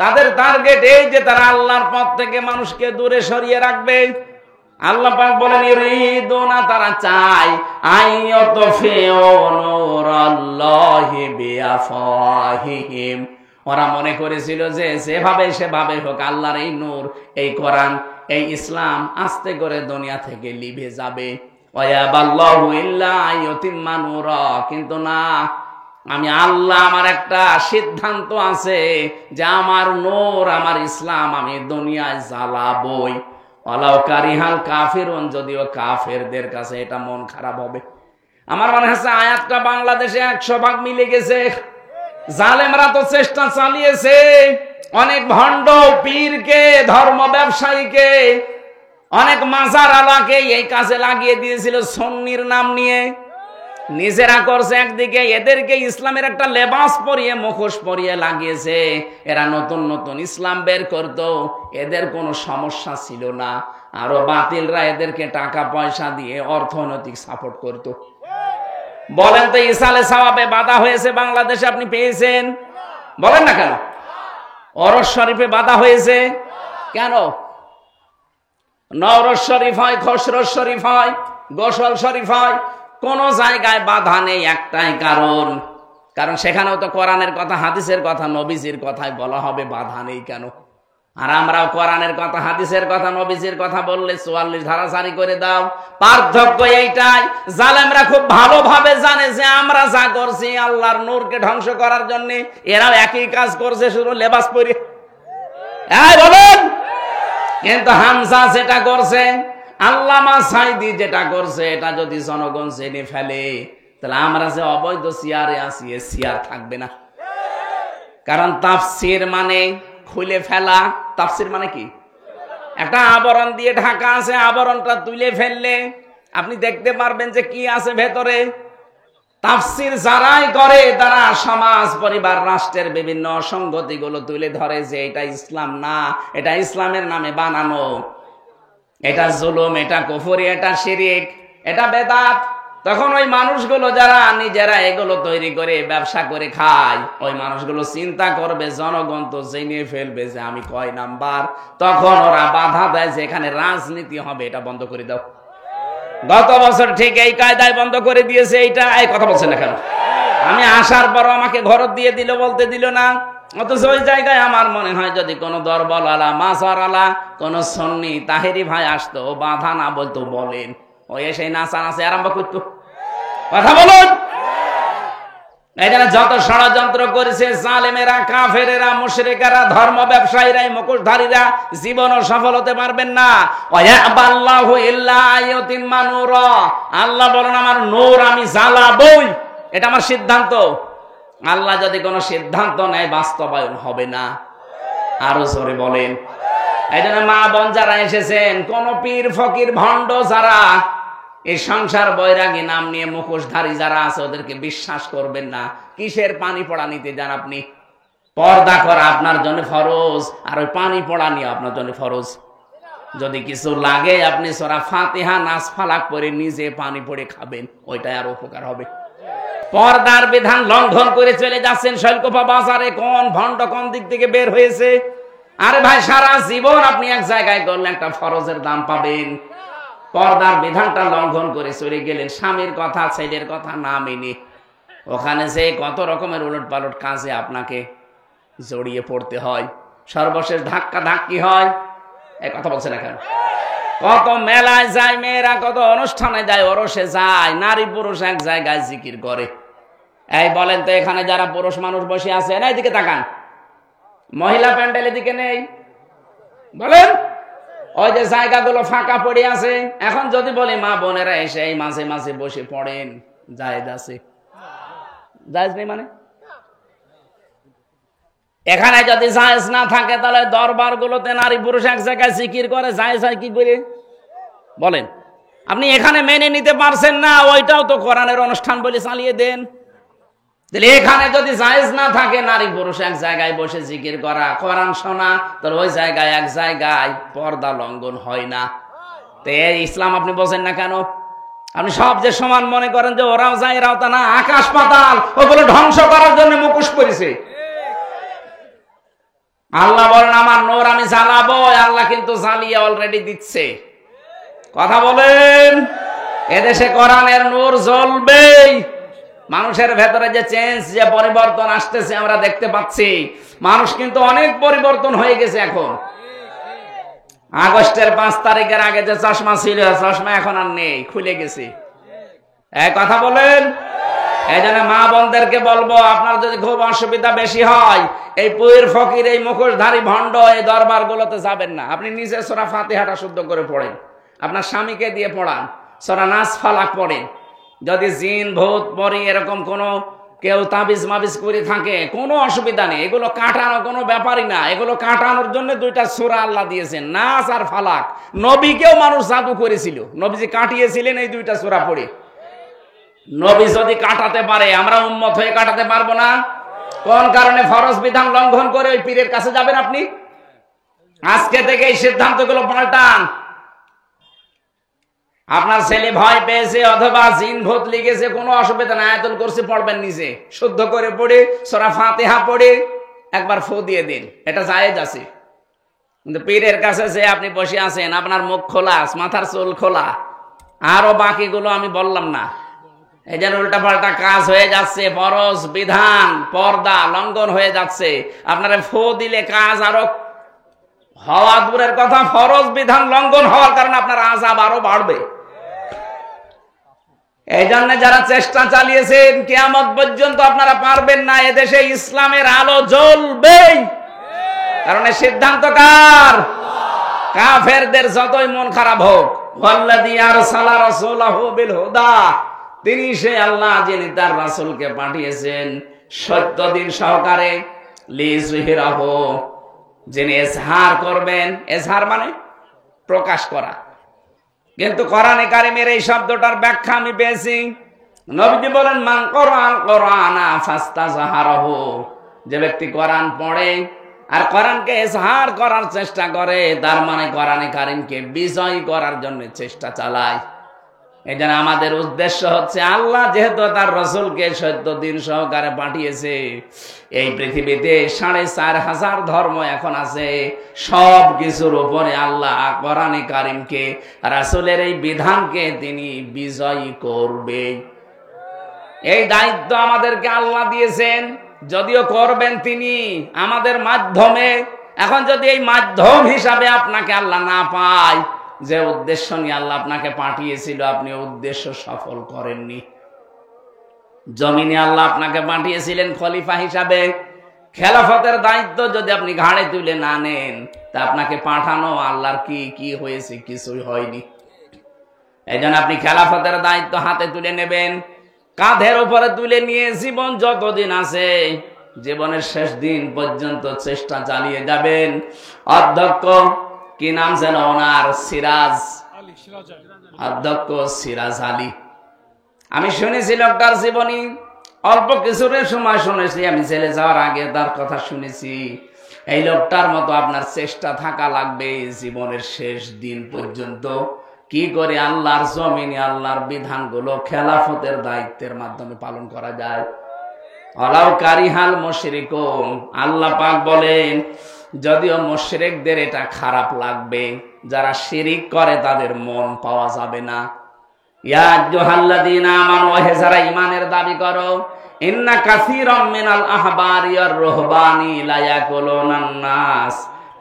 তাদের টার্গেট এই যে তারা আল্লাহর পথ থেকে মানুষকে দূরে সরিয়ে রাখবে। আল্লাহ পাক বলেন ইরিদুনা, তারা চায় আইয়াতফিউ নূরাল্লাহি বিআফওয়াহিহিম। ওরা মনে করেছিল যে যেভাবে সেভাবে হোক আল্লাহর এই নূর, এই কোরআন, এই ইসলাম আস্তে করে দুনিয়া থেকে লিভে যাবে। ওয়ায়াবাল্লাহু ইল্লা আইয়ুতিম্মা নূরা, কিন্তু না, আমি আল্লাহ, আমার একটা সিদ্ধান্ত আছে যে আমার নূর, আমার ইসলাম আমি দুনিয়ায় জ্বালাবই। ওয়ালাউ কারিহাল কাফিরুন, যদিও কাফেরদের কাছে এটা মন খারাপ হবে। আমার মনে হচ্ছে আয়াতটা বাংলাদেশে 100 ভাগ মিলে গেছে। জালেমরা তো চেষ্টা চালিয়েছে, অনেক ভণ্ড পীরকে, ধর্ম ব্যবসায়ীকে, অনেক মাজার আলাকে এই কাজে লাগিয়ে দিয়েছিল সুন্নির নাম নিয়ে। নিজেরা করছে একদিকে, এদেরকে ইসলামের একটা লেবাস পরিয়ে, মুখোশ পরিয়ে লাগিয়েছে। এরা নতুন নতুন ইসলাম বের করতো, এদের কোনো সমস্যা ছিল না। আরো বাতিলরা এদেরকে টাকা পয়সা দিয়ে অর্থনৈতিক সাপোর্ট করত। বলেন তো, ইসালে সাওয়াবে বাধা হয়েছে বাংলাদেশে, আপনি পেয়েছেন? বলেন না কেন? ওরস শরীফে বাধা হয়েছে কেন? নওরোজ শরীফ হয়, খসরোজ শরীফ হয়, গোসল শরীফ হয়, কোন জায়গায় বাধা নেই। একটাই কারণ, কারণ সেখানেও তো কোরআনের কথা, হাদিসের কথা, নবীজির কথাই বলা হবে, বাধা নেই কেন? আর আমরাও কোরআনের কথা, হাদিসের কথা, নবীজির কথা বললে 44 ধারা জারি করে দাও। পার্থক্য এইটাই, জালেমরা খুব ভালোভাবে জানে যে আমরা যা করছি আল্লাহর নূরকে ধ্বংস করার জন্য, এরাও একই কাজ করছে, শুধু লেবাস পরে। বলেন, কিন্তু হামজা যেটা করছে, আল্লামা সাইদি যেটা করছে, এটা যদি জনগণ জেনে ফেলে, তাহলে আমরা যে অবৈধ চেয়ারে আছি, এ চেয়ার থাকবে না। কারণ তাফসির মানে খুলে ফেলা। তাফসির মানে কি? একটা আবরণ দিয়ে ঢাকা আছে, আবরণটা তুলে ফেললে আপনি দেখতে পারবেন যে কি আছে ভেতরে। তাফসির যারাই করে তারা সমাজ, পরিবার, রাষ্ট্রের বিভিন্ন অসঙ্গতি গুলো তুলে ধরে যে এটা ইসলাম না, এটা ইসলামের নামে বানানো, এটা জুলুম, এটা কুফরি, এটা শিরিক, এটা বেদাত। তখন ওই মানুষগুলো যারা নিজেরা এগুলো তৈরি করে ব্যবসা করে খায়, ওই মানুষগুলো চিন্তা করবে জনগণ তো জেনে ফেলবে যে আমি কয় নাম্বার। তখন ওরা বাধা দেয় যে এখানে রাজনীতি হবে, এটা বন্ধ করে দাও। গত বছর ঠিক এই কায়দায় বন্ধ করে দিয়েছে। এইটা এই কথা বলছেন না কেন? আমি আসার পর আমাকে ঘর দিয়ে দিল, বলতে দিল না। অথচ ওই জায়গায় আমার মনে হয় যদি কোনো দরবল আলা, মাসার আলা, কোন সুন্নি তাহেরি ভাই আসতো, বাধা না বলতো, বলেন, ওই এসে নাচানাচি আরম্ভ করতো। কথা বলুন। এই জন্য যত ষড়যন্ত্র করেছে জালেমেরা, কাফেরেরা, মুশরিকেরা, ধর্ম ব্যবসায়ীরা, মুখোশধারীরা, জীবনও সফল হতে পারবেন না। ওয়ায়াবাল্লাহু ইল্লা আইয়ুতিম্মা নূরা, আল্লাহ বলেন আমার নূর আমি জ্বালাবই, এটা আমার সিদ্ধান্ত। আল্লাহ যদি কোনো সিদ্ধান্ত নেয় বাস্তবায়ন হবে না। আরো জোরে বলেন। এই জন্য মা বোন যারা এসেছেন, কোন পীর ফকির ভণ্ড যারা এই সংসার বৈরাগী নাম নিয়ে মুখোশধারী যারা আছে, ওদেরকে বিশ্বাস করবেন না। কিসের পানি পড়া নিতে যান আপনি? পর্দা করা আপনার জন্য ফরজ, আর ওই পানি পড়া নিয়ে আপনার জন্য ফরজ। যদি কিছু লাগে আপনি সূরা ফাতিহা, নাস, ফালাক পড়ে নিজে পানি পড়ে খাবেন, ওইটাই আর উপকার হবে। পর্দার বিধান লঙ্ঘন করে চলে যাচ্ছেন শৈলকুপা বাজারে। কোন ভণ্ড কোন দিক থেকে বের হয়েছে? আরে ভাই, সারা জীবন আপনি এক জায়গায় করলে একটা ফরজের দাম পাবেন। পর্দার বিধানটা লঙ্ঘন করে চলে গেলেন, স্বামীর কথা, ছেলের কথা না মেনে। ওখানে যে কত রকমের উলট পালট কাজে আপনাকে জড়িয়ে পড়তে হয়, সর্বশেষ ধাক্কা ধাক্কি হয়। এই কথা বলছে না কেন? কত মেলায় যায় মেয়েরা, কত অনুষ্ঠানে যায়, ওরসে যায়, নারী পুরুষ এক জায়গায় জিকির করে। এই বলেন তো, এখানে যারা পুরুষ মানুষ বসে আছে, না এদিকে তাকান, মহিলা প্যান্ডেল এদিকে নেই? বলেন, ওই যে জায়গাগুলো ফাঁকা পড়ে আছে। এখন যদি বলি মা বোনেরা এসে এই মাঝে মাঝে বসে পড়েন, জায়েজ আছে? জায়েজ নেই মানে? এখানে যদি জায়েজ না থাকে তাহলে দরবারগুলোতে নারী পুরুষ এক জায়গায় জিকির করে জায়েজ হয় কি করে বলেন? আপনি এখানে মেনে নিতে পারছেন না, ওইটাও তো কোরআনের অনুষ্ঠান বলে চালিয়ে দেন। তাহলে এখানে যদি জায়েজ না থাকে নারী পুরুষ এক জায়গায় বসে জিকির করা, কোরআন শোনা, তাহলে ওই জায়গায় এক জায়গায় পর্দা লঙ্ঘন হয় না। তো এই ইসলাম আপনি বোঝেন না কেন? আপনি সব যে সমান মনে করেন যে ওরাও যায় এরাও তা না, আকাশ পাতাল ওগুলো ধ্বংস করার জন্য মুখোশ করেছে। আল্লাহ বলেন আমার নূর আমি জ্বালাবো, আল্লাহ কিন্তু জ্বালিয়ে অলরেডি দিচ্ছে। কথা বলেন, এদেশে কোরআনের নূর জ্বলবেই। মানুষের ভেতরে যে চেঞ্জ, যে পরিবর্তন আসতেছে আমরা দেখতে পাচ্ছি। মানুষ কিন্তু অনেক পরিবর্তন হয়ে গেছে। এখন আগস্টের 5 তারিখের আগে যে চশমা ছিল, চশমা এখন আর নেই, খুলে গেছে। এক কথা বলেন। এই জন্য মা বোনদেরকে বলবো, আপনার যদি খুব অসুবিধা বেশি হয়, এই পীর ফকির এই মুখোশধারী ভণ্ড এই দরবার গুলোতে যাবেন না। আপনি নিজে সূরা ফাতিহাটা শুদ্ধ করে পড়েন, আপনার স্বামীকে দিয়ে পড়ান, সূরা নাস ফালাক পড়েন। যদি জিন ভূত পরি এরকম কোনো কেউ তাবিজ মাবিজ করে থাকে, কোনো অসুবিধা নেই, এগুলো কাটানো কোনো ব্যাপারই না। এগুলো কাটানোর জন্য 2টা সূরা আল্লাহ দিয়েছেন, নাস আর ফালাক। নবীকেও মানুষ জাদু করেছিল, নবীজি কাটিয়েছিলেন এই 2টা সূরা পড়ে। নবী যদি কাটাতে পারে, আমরা উম্মত হয়ে কাটাতে পারবো না? কোন কারণে ফরজ বিধান লঙ্ঘন করে ওই পীরের কাছে যাবেন আপনি? আজকে থেকে এই সিদ্ধান্তগুলো পাল্টান। আপনার ছেলে ভয় পেয়েছে অথবা জিন ভূত লিখেছে, কোনো অসুবিধা নাই, আয়াতুল কুরসি পড়বেন, নিজে শুদ্ধ করে পড়ে সূরা ফাতিহা পড়ে একবার ফু দিয়ে দিন, এটা জায়েজ আছে। কিন্তু পীরের কাছে যে আপনি বসে আছেন, আপনার মুখ খোলা, মাথার চুল খোলা, আরো বাকিগুলো আমি বললাম না, এই যেন উল্টাপাল্টা কাজ হয়ে যাচ্ছে, ফরজ বিধান পর্দা লঙ্ঘন হয়ে যাচ্ছে। আপনারা ফু দিলে কাজ আরো হওয়া দূরের কথা, ফরজ বিধান লঙ্ঘন হওয়ার কারণে আপনার আযাব আরো বাড়বে। এই জন্য যারা চেষ্টা চালিয়েছেন, কিয়ামত পর্যন্ত আপনারা পারবেন না। এদেশে ইসলামের আলো জ্বলবেই, কারণ এই সিদ্ধান্ত কার? কাফেরদের যতই মন খারাপ হোক। ওয়াল্লাযী আরসালা রাসূলাহু বিল হুদা, তিনি সেই আল্লাহ যিনি তার রাসূলকে পাঠিয়েছেন সত্য দিন সহকারে, লিযহিরাহু, যিনি ইজহার করবেন। ইজহার মানে প্রকাশ করা। কিন্তু কোরআনে কারিমের এই শব্দটার ব্যাখ্যা আমি পেয়েছি, নবীজি বলেন মান ক্বরাল কোরআনা ফাস্তাজহারাহু, যে ব্যক্তি কোরআন পড়ে আর কোরআনকে ইজহার করার চেষ্টা করে, তার মানে কোরআনে কারিমকে বিজয় করার জন্য চেষ্টা চালায়। এই জন্য আমাদের উদ্দেশ্য হচ্ছে, আল্লাহ যেহেতু তার রাসূলকে সত্য দিন সহকারে পাঠিয়েছে, এই পৃথিবীতে ৪৫০০ ধর্ম এখন আছে, সব কিছুর উপরে আল্লাহ কোরআনে কারিমকে, রাসূলের এই বিধানকে তিনি বিজয়ী করবে। এই দায়িত্ব আমাদেরকে আল্লাহ দিয়েছেন, যদিও করবেন তিনি আমাদের মাধ্যমে। এখন যদি এই মাধ্যম হিসাবে আপনাকে আল্লাহ না পায়, যে উদ্দেশ্য নিয়ে আল্লাহ আপনাকে পাঠিয়েছিল, আপনি উদ্দেশ্য সফল করেননি। জমিনে আল্লাহ আপনাকে পাঠিয়েছিলেন খলিফা হিসাবে, খেলাফতের দায়িত্ব যদি আপনি ঘাড়ে তুলে না নেন, তা আপনাকে পাঠানো আল্লাহর কি হয়েছে? কিছুই হয়নি। এই জন্য আপনি খেলাফতের দায়িত্ব হাতে তুলে নেবেন, কাঁধের উপরে তুলে নিয়ে জীবন যতদিন আছে, জীবনের শেষ দিন পর্যন্ত চেষ্টা চালিয়ে যাবেন। অধ্যক্ষ কি নাম যেন ওনার? সিরাজ, অধ্যক্ষ সিরাজ আলী। আমি শুনেছি লোকটার জীবনী, অল্প কিছুর সময় শুনেছি, আমি জেলে যাওয়ার আগে তার কথা শুনেছি। এই লোকটার মতো আপনার চেষ্টা থাকা লাগবে জীবনের শেষ দিন পর্যন্ত, কি করে আল্লাহর জমিনে আল্লাহর বিধানগুলো খেলাফতের দায়িত্বের মাধ্যমে পালন করা যায়। ওয়ালাউ কারিহাল মুশরিকুন, আল্লাহ পাক বলেন যদিও মুশরিকদের এটা খারাপ লাগবে, যারা শিরিক করে তাদের মন পাওয়া যাবে না। ইয়া আইয়ুহাল্লাযীনা আমানু, হে যারা ঈমানের দাবি করো, ইন্না কাসীরাম মিনাল আহবারি ওয়ার রুহবানি লা ইয়াকুলুনান নাস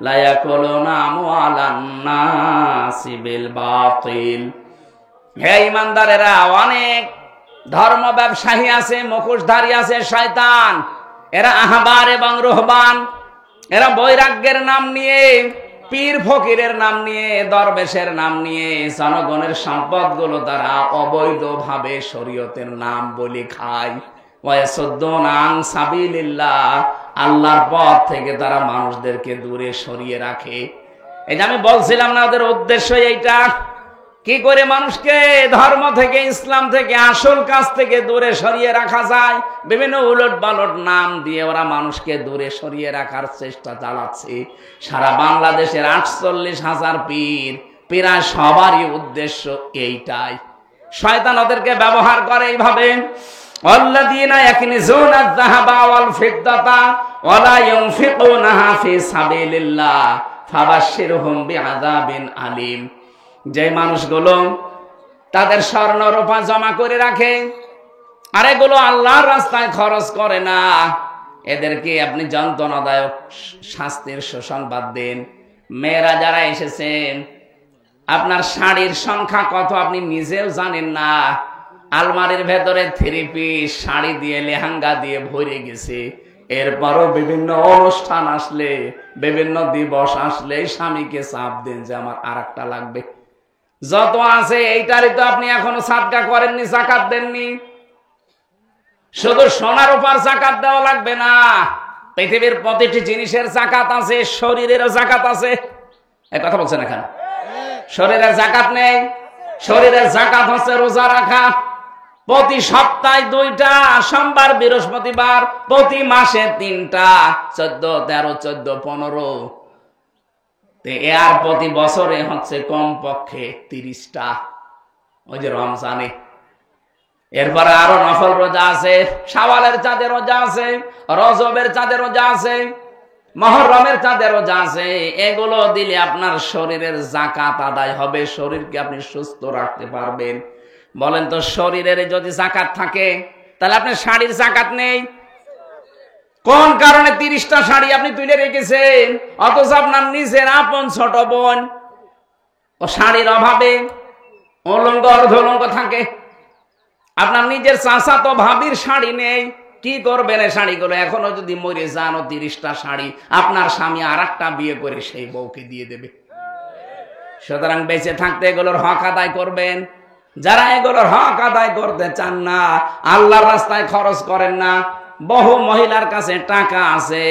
লা ইয়াকুলুনা আমওয়ালান নাসি বিল বাতিল। হে ঈমানদারেরা, অনেক ধর্ম ব্যবসায়ী আছে, মুখোশধারী আছে শয়তান, এরা আহবার এবং রুহবান, এরা বৈরাগ্যের নাম নিয়ে, পীর ফকিরের নাম নিয়ে, দরবেশের নাম নিয়ে জনগণের সম্পদগুলো তারা অবৈধভাবে শরীয়তের নাম বলে খায়। ওয়ায়াসুদ্দুনা আন সাবিলিল্লাহ, আল্লাহর পথ থেকে তারা মানুষদেরকে দূরে সরিয়ে রাখে। এই যে আমি বলছিলাম না, ওদের উদ্দেশ্য এইটা, কি করে মানুষকে ধর্ম থেকে, ইসলাম থেকে, আসল কাজ থেকে দূরে সরিয়ে রাখা যায়। বিভিন্ন উলট পালট নাম দিয়ে ওরা মানুষকে দূরে সরিয়ে রাখার চেষ্টা চালাচ্ছে। সারা বাংলাদেশের 48,000 পীর, প্রায় সবারই উদ্দেশ্য এইটাই। শয়তান ওদেরকে ব্যবহার করে এইভাবে, আল্লাযীনা ইয়াকনিজুনা আয-যাহাবা ওয়াল ফিদ্দাতা ওয়া লা ইউনফিকুনাহা ফি সাবিলিল্লাহ ফাবাশশিরহুম বিআযাবিন আলীম। যে মানুষগুলো তাদের স্বর্ণ রূপা জমা করে রাখে আর এগুলো আল্লাহর রাস্তায় খরচ করে না, এদেরকে আপনি যন্ত্রণাদায়ক শাস্তির সুসংবাদ দেন। মেয়েরা যারা এসেছেন, আপনার শাড়ির সংখ্যা কত আপনি নিজেও জানেন না। আলমারির ভেতরে 3 পিস শাড়ি দিয়ে, লেহেঙ্গা দিয়ে ভরে গেছে। এরপরও বিভিন্ন অনুষ্ঠান আসলে, বিভিন্ন দিবস আসলে স্বামীকে চাপ দেন যে আমার আরেকটা লাগবে। যত আছে এইটারই তো আপনি এখনো সাদকা করেননি, যাকাত দেননি। শুধু সোনার উপর যাকাত দেওয়া লাগবে না, পৃথিবীর প্রতিটি জিনিসের যাকাত আছে, শরীরেরও যাকাত আছে। এই কথা বলছেন এখানে? শরীরের যাকাত নেই? শরীরের যাকাত হচ্ছে রোজা রাখা, প্রতি সপ্তাহে 2টা, সোমবার বৃহস্পতিবার, প্রতি মাসে 3টা, 14, 13, 14, 15, আর প্রতি বছরে হচ্ছে কমপক্ষে 30টা, ওই যে রমজানে। এরপরে আরো নফল রোজা আছে, শাওয়ালের চাঁদে রোজা আছে, রজবের চাঁদে রোজা আছে, মুহররমের চাঁদে রোজা আছে। এগুলো দিলে আপনার শরীরের যাকাত আদায় হবে, শরীরকে আপনি সুস্থ রাখতে পারবেন। বলেন তো, শরীরের যদি যাকাত থাকে তাহলে আপনার শাড়ির যাকাত নেই? কোন কারণে 30টা শাড়ি আপনি তুলে রেখেছেন, অথচ আপনার নিজের আপন ছোট বোন ও শাড়ির অভাবে উলঙ্গ অর্ধউলঙ্গ থাকে। আপনার নিজের চাচাতো ভাবির শাড়ি নেই, কি করবেন এই শাড়িগুলো? এখনো যদি মরে যান, 30টা শাড়ি আপনার স্বামী আরেকটা বিয়ে করে সেই বউকে দিয়ে দেবে। সুতরাং বেঁচে থাকতে এগুলোর হক আদায় করবেন। যারা এগুলোর হক আদায় করতে চান না, আল্লাহর রাস্তায় খরচ করেন না। বহু মহিলার কাছে টাকা আছে,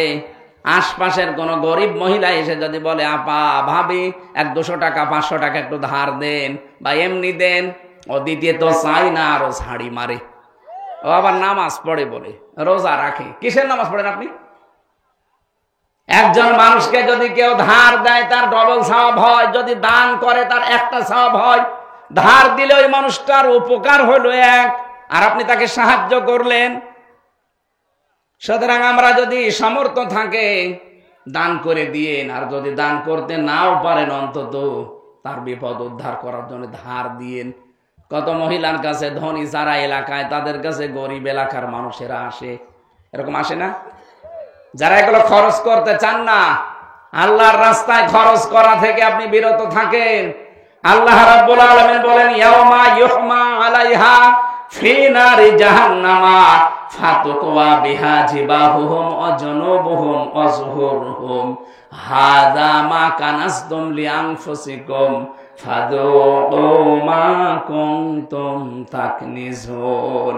আশপাশের কোন গরিব মহিলা এসে যদি বলে, আপা, ভাবি, 200 টাকা 500 টাকা একটু ধার দেন বা এমনি দেন, ও দিতে তো চাই না, আরো ছাড়ি মারে। ও আবার নামাজ পড়ে বলে, রোজা রাখে। কিসের নামাজ পড়েন আপনি? একজন মানুষকে যদি কেউ ধার দেয় তার ডবল সওয়াব হয়, যদি দান করে তার একটা সওয়াব হয়। ধার দিলে ওই মানুষটার উপকার হলো 1, আর আপনি তাকে সাহায্য করলেন। সুতরাং আমরা যদি সামর্থ্য থাকে দান করে দিয়েন, আর যদি দান করতে নাও পারেন অন্তত তার বিপদ উদ্ধার করার জন্য ধার দিয়েন। কত মহিলার কাছে ধনী যারা এলাকায়, তাদের কাছে গরিব এলাকার মানুষেরা আসে, এরকম আসে না? যারা এগুলো খরচ করতে চান না, আল্লাহর রাস্তায় খরচ করা থেকে আপনি বিরত থাকেন। আল্লাহ রাব্বুল আলামিন বলেন, ইয়াউমা ইউহমা আলাইহা ফি নারি জাহান্নামা ফাতুকওয়া বিহা জিবাহুহুম ওয়া জুনুবুহুম ওয়া যুহুরুহুম হাযা মা কানাসতুম লিআনফুসিকুম ফাযুকু মা কুনতুম তাকনিজুন।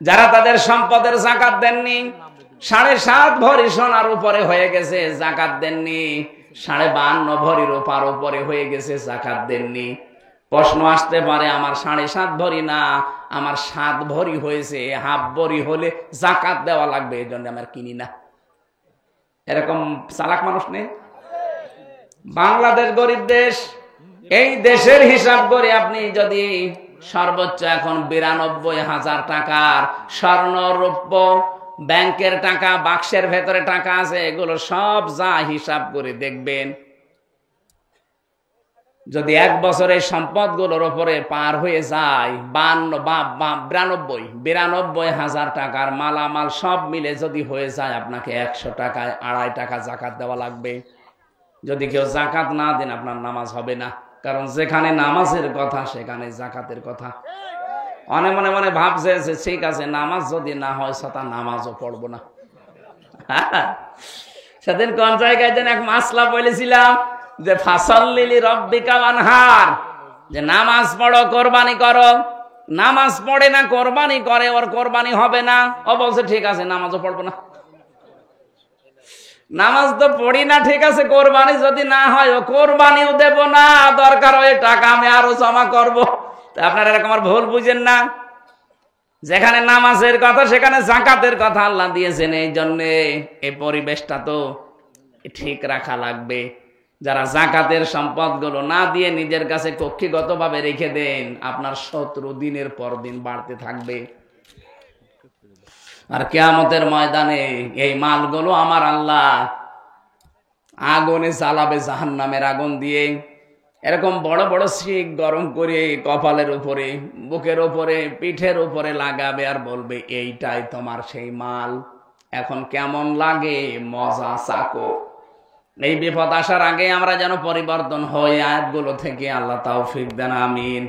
যারা তাদের সম্পদের যাকাত দেননি, 7.5 ভরি সোনার উপরে হয়ে গেছে, যাকাত দেননি, 52 ভরি রূপার উপরে হয়ে গেছে, যাকাত দেননি। প্রশ্ন আসতে পারে, আমার 7.5 ভরি না, আমার 7 ভরি হয়েছে, হাফ ভরি হলে যাকাত দেওয়া লাগবে, এই জন্য আমার কিনি না। এরকম চালাক মানুষ নেই? বাংলাদেশ গরিব দেশ, এই দেশের হিসাব করে আপনি যদি সর্বোচ্চ এখন 92,000 টাকার স্বর্ণ রৌপ্য, ব্যাংকের টাকা, বাক্সের ভেতরে টাকা আছে, এগুলো সব যা হিসাব করে দেখবেন, যদি 1 বছরে সম্পদগুলোর উপরে পার হয়ে যায় 92,000 টাকার মালামাল সব মিলে যদি হয়ে যায়, আপনাকে 100 টাকায় 2.5 টাকা যাকাত দেওয়া লাগবে। যদি কেউ যাকাত না দেন, আপনার নামাজ হবে না। কারণ যেখানে নামাজের কথা সেখানে যাকাতের কথা। অনেক মনে মনে ভাবছে যে ঠিক আছে, নামাজ যদি না হয় সেটা নামাজও পড়বো না। সেদিন কোন জায়গায় যেন এক মাসলা বলেছিলাম যে ফাসাল্লি রব্বিকা ওয়ানহার, যে নামাজ পড়ো, কোরবানি করো। নামাজ পড়ে না, কোরবানি করে, ওর কোরবানি হবে না। ও বলছে ঠিক আছে, নামাজও পড়বো না। নামাজ তো পড়ি না, ঠিক আছে, কোরবানি যদি না হয় ও কোরবানিও দেব না, দরকার হয় টাকা আমি আরো জমা করব। আপনারা এরকম আর ভুল বুঝেন না। যেখানে নামাজের কথা সেখানে যাকাতের কথা আল্লাহ দিয়েছেন, এই জন্যে এই পরিবেশটা তো ঠিক রাখা লাগবে। যারা যাকাতের সম্পদগুলো না দিয়ে নিজের কাছে কক্ষিগত ভাবে রেখে দেন, আপনার শত্রু দিনের পর দিন বাড়তে থাকবে। আর কিয়ামতের ময়দানে এই মালগুলো আমার আল্লাহ আগুনে জ্বালাবে, জাহান্নামের আগুন দিয়ে। এরকম বড় বড় শিক গরম করে কপালের উপরে, বুকের উপরে, পিঠের উপরে লাগাবে আর বলবে, এইটাই তোমার সেই মাল, এখন কেমন লাগে, মজা চাকো। এই বিপদ আসার আগে আমরা যেন পরিবর্তন হই আয়াতগুলো থেকে। আল্লাহ তাওফিক দেন, আমিন।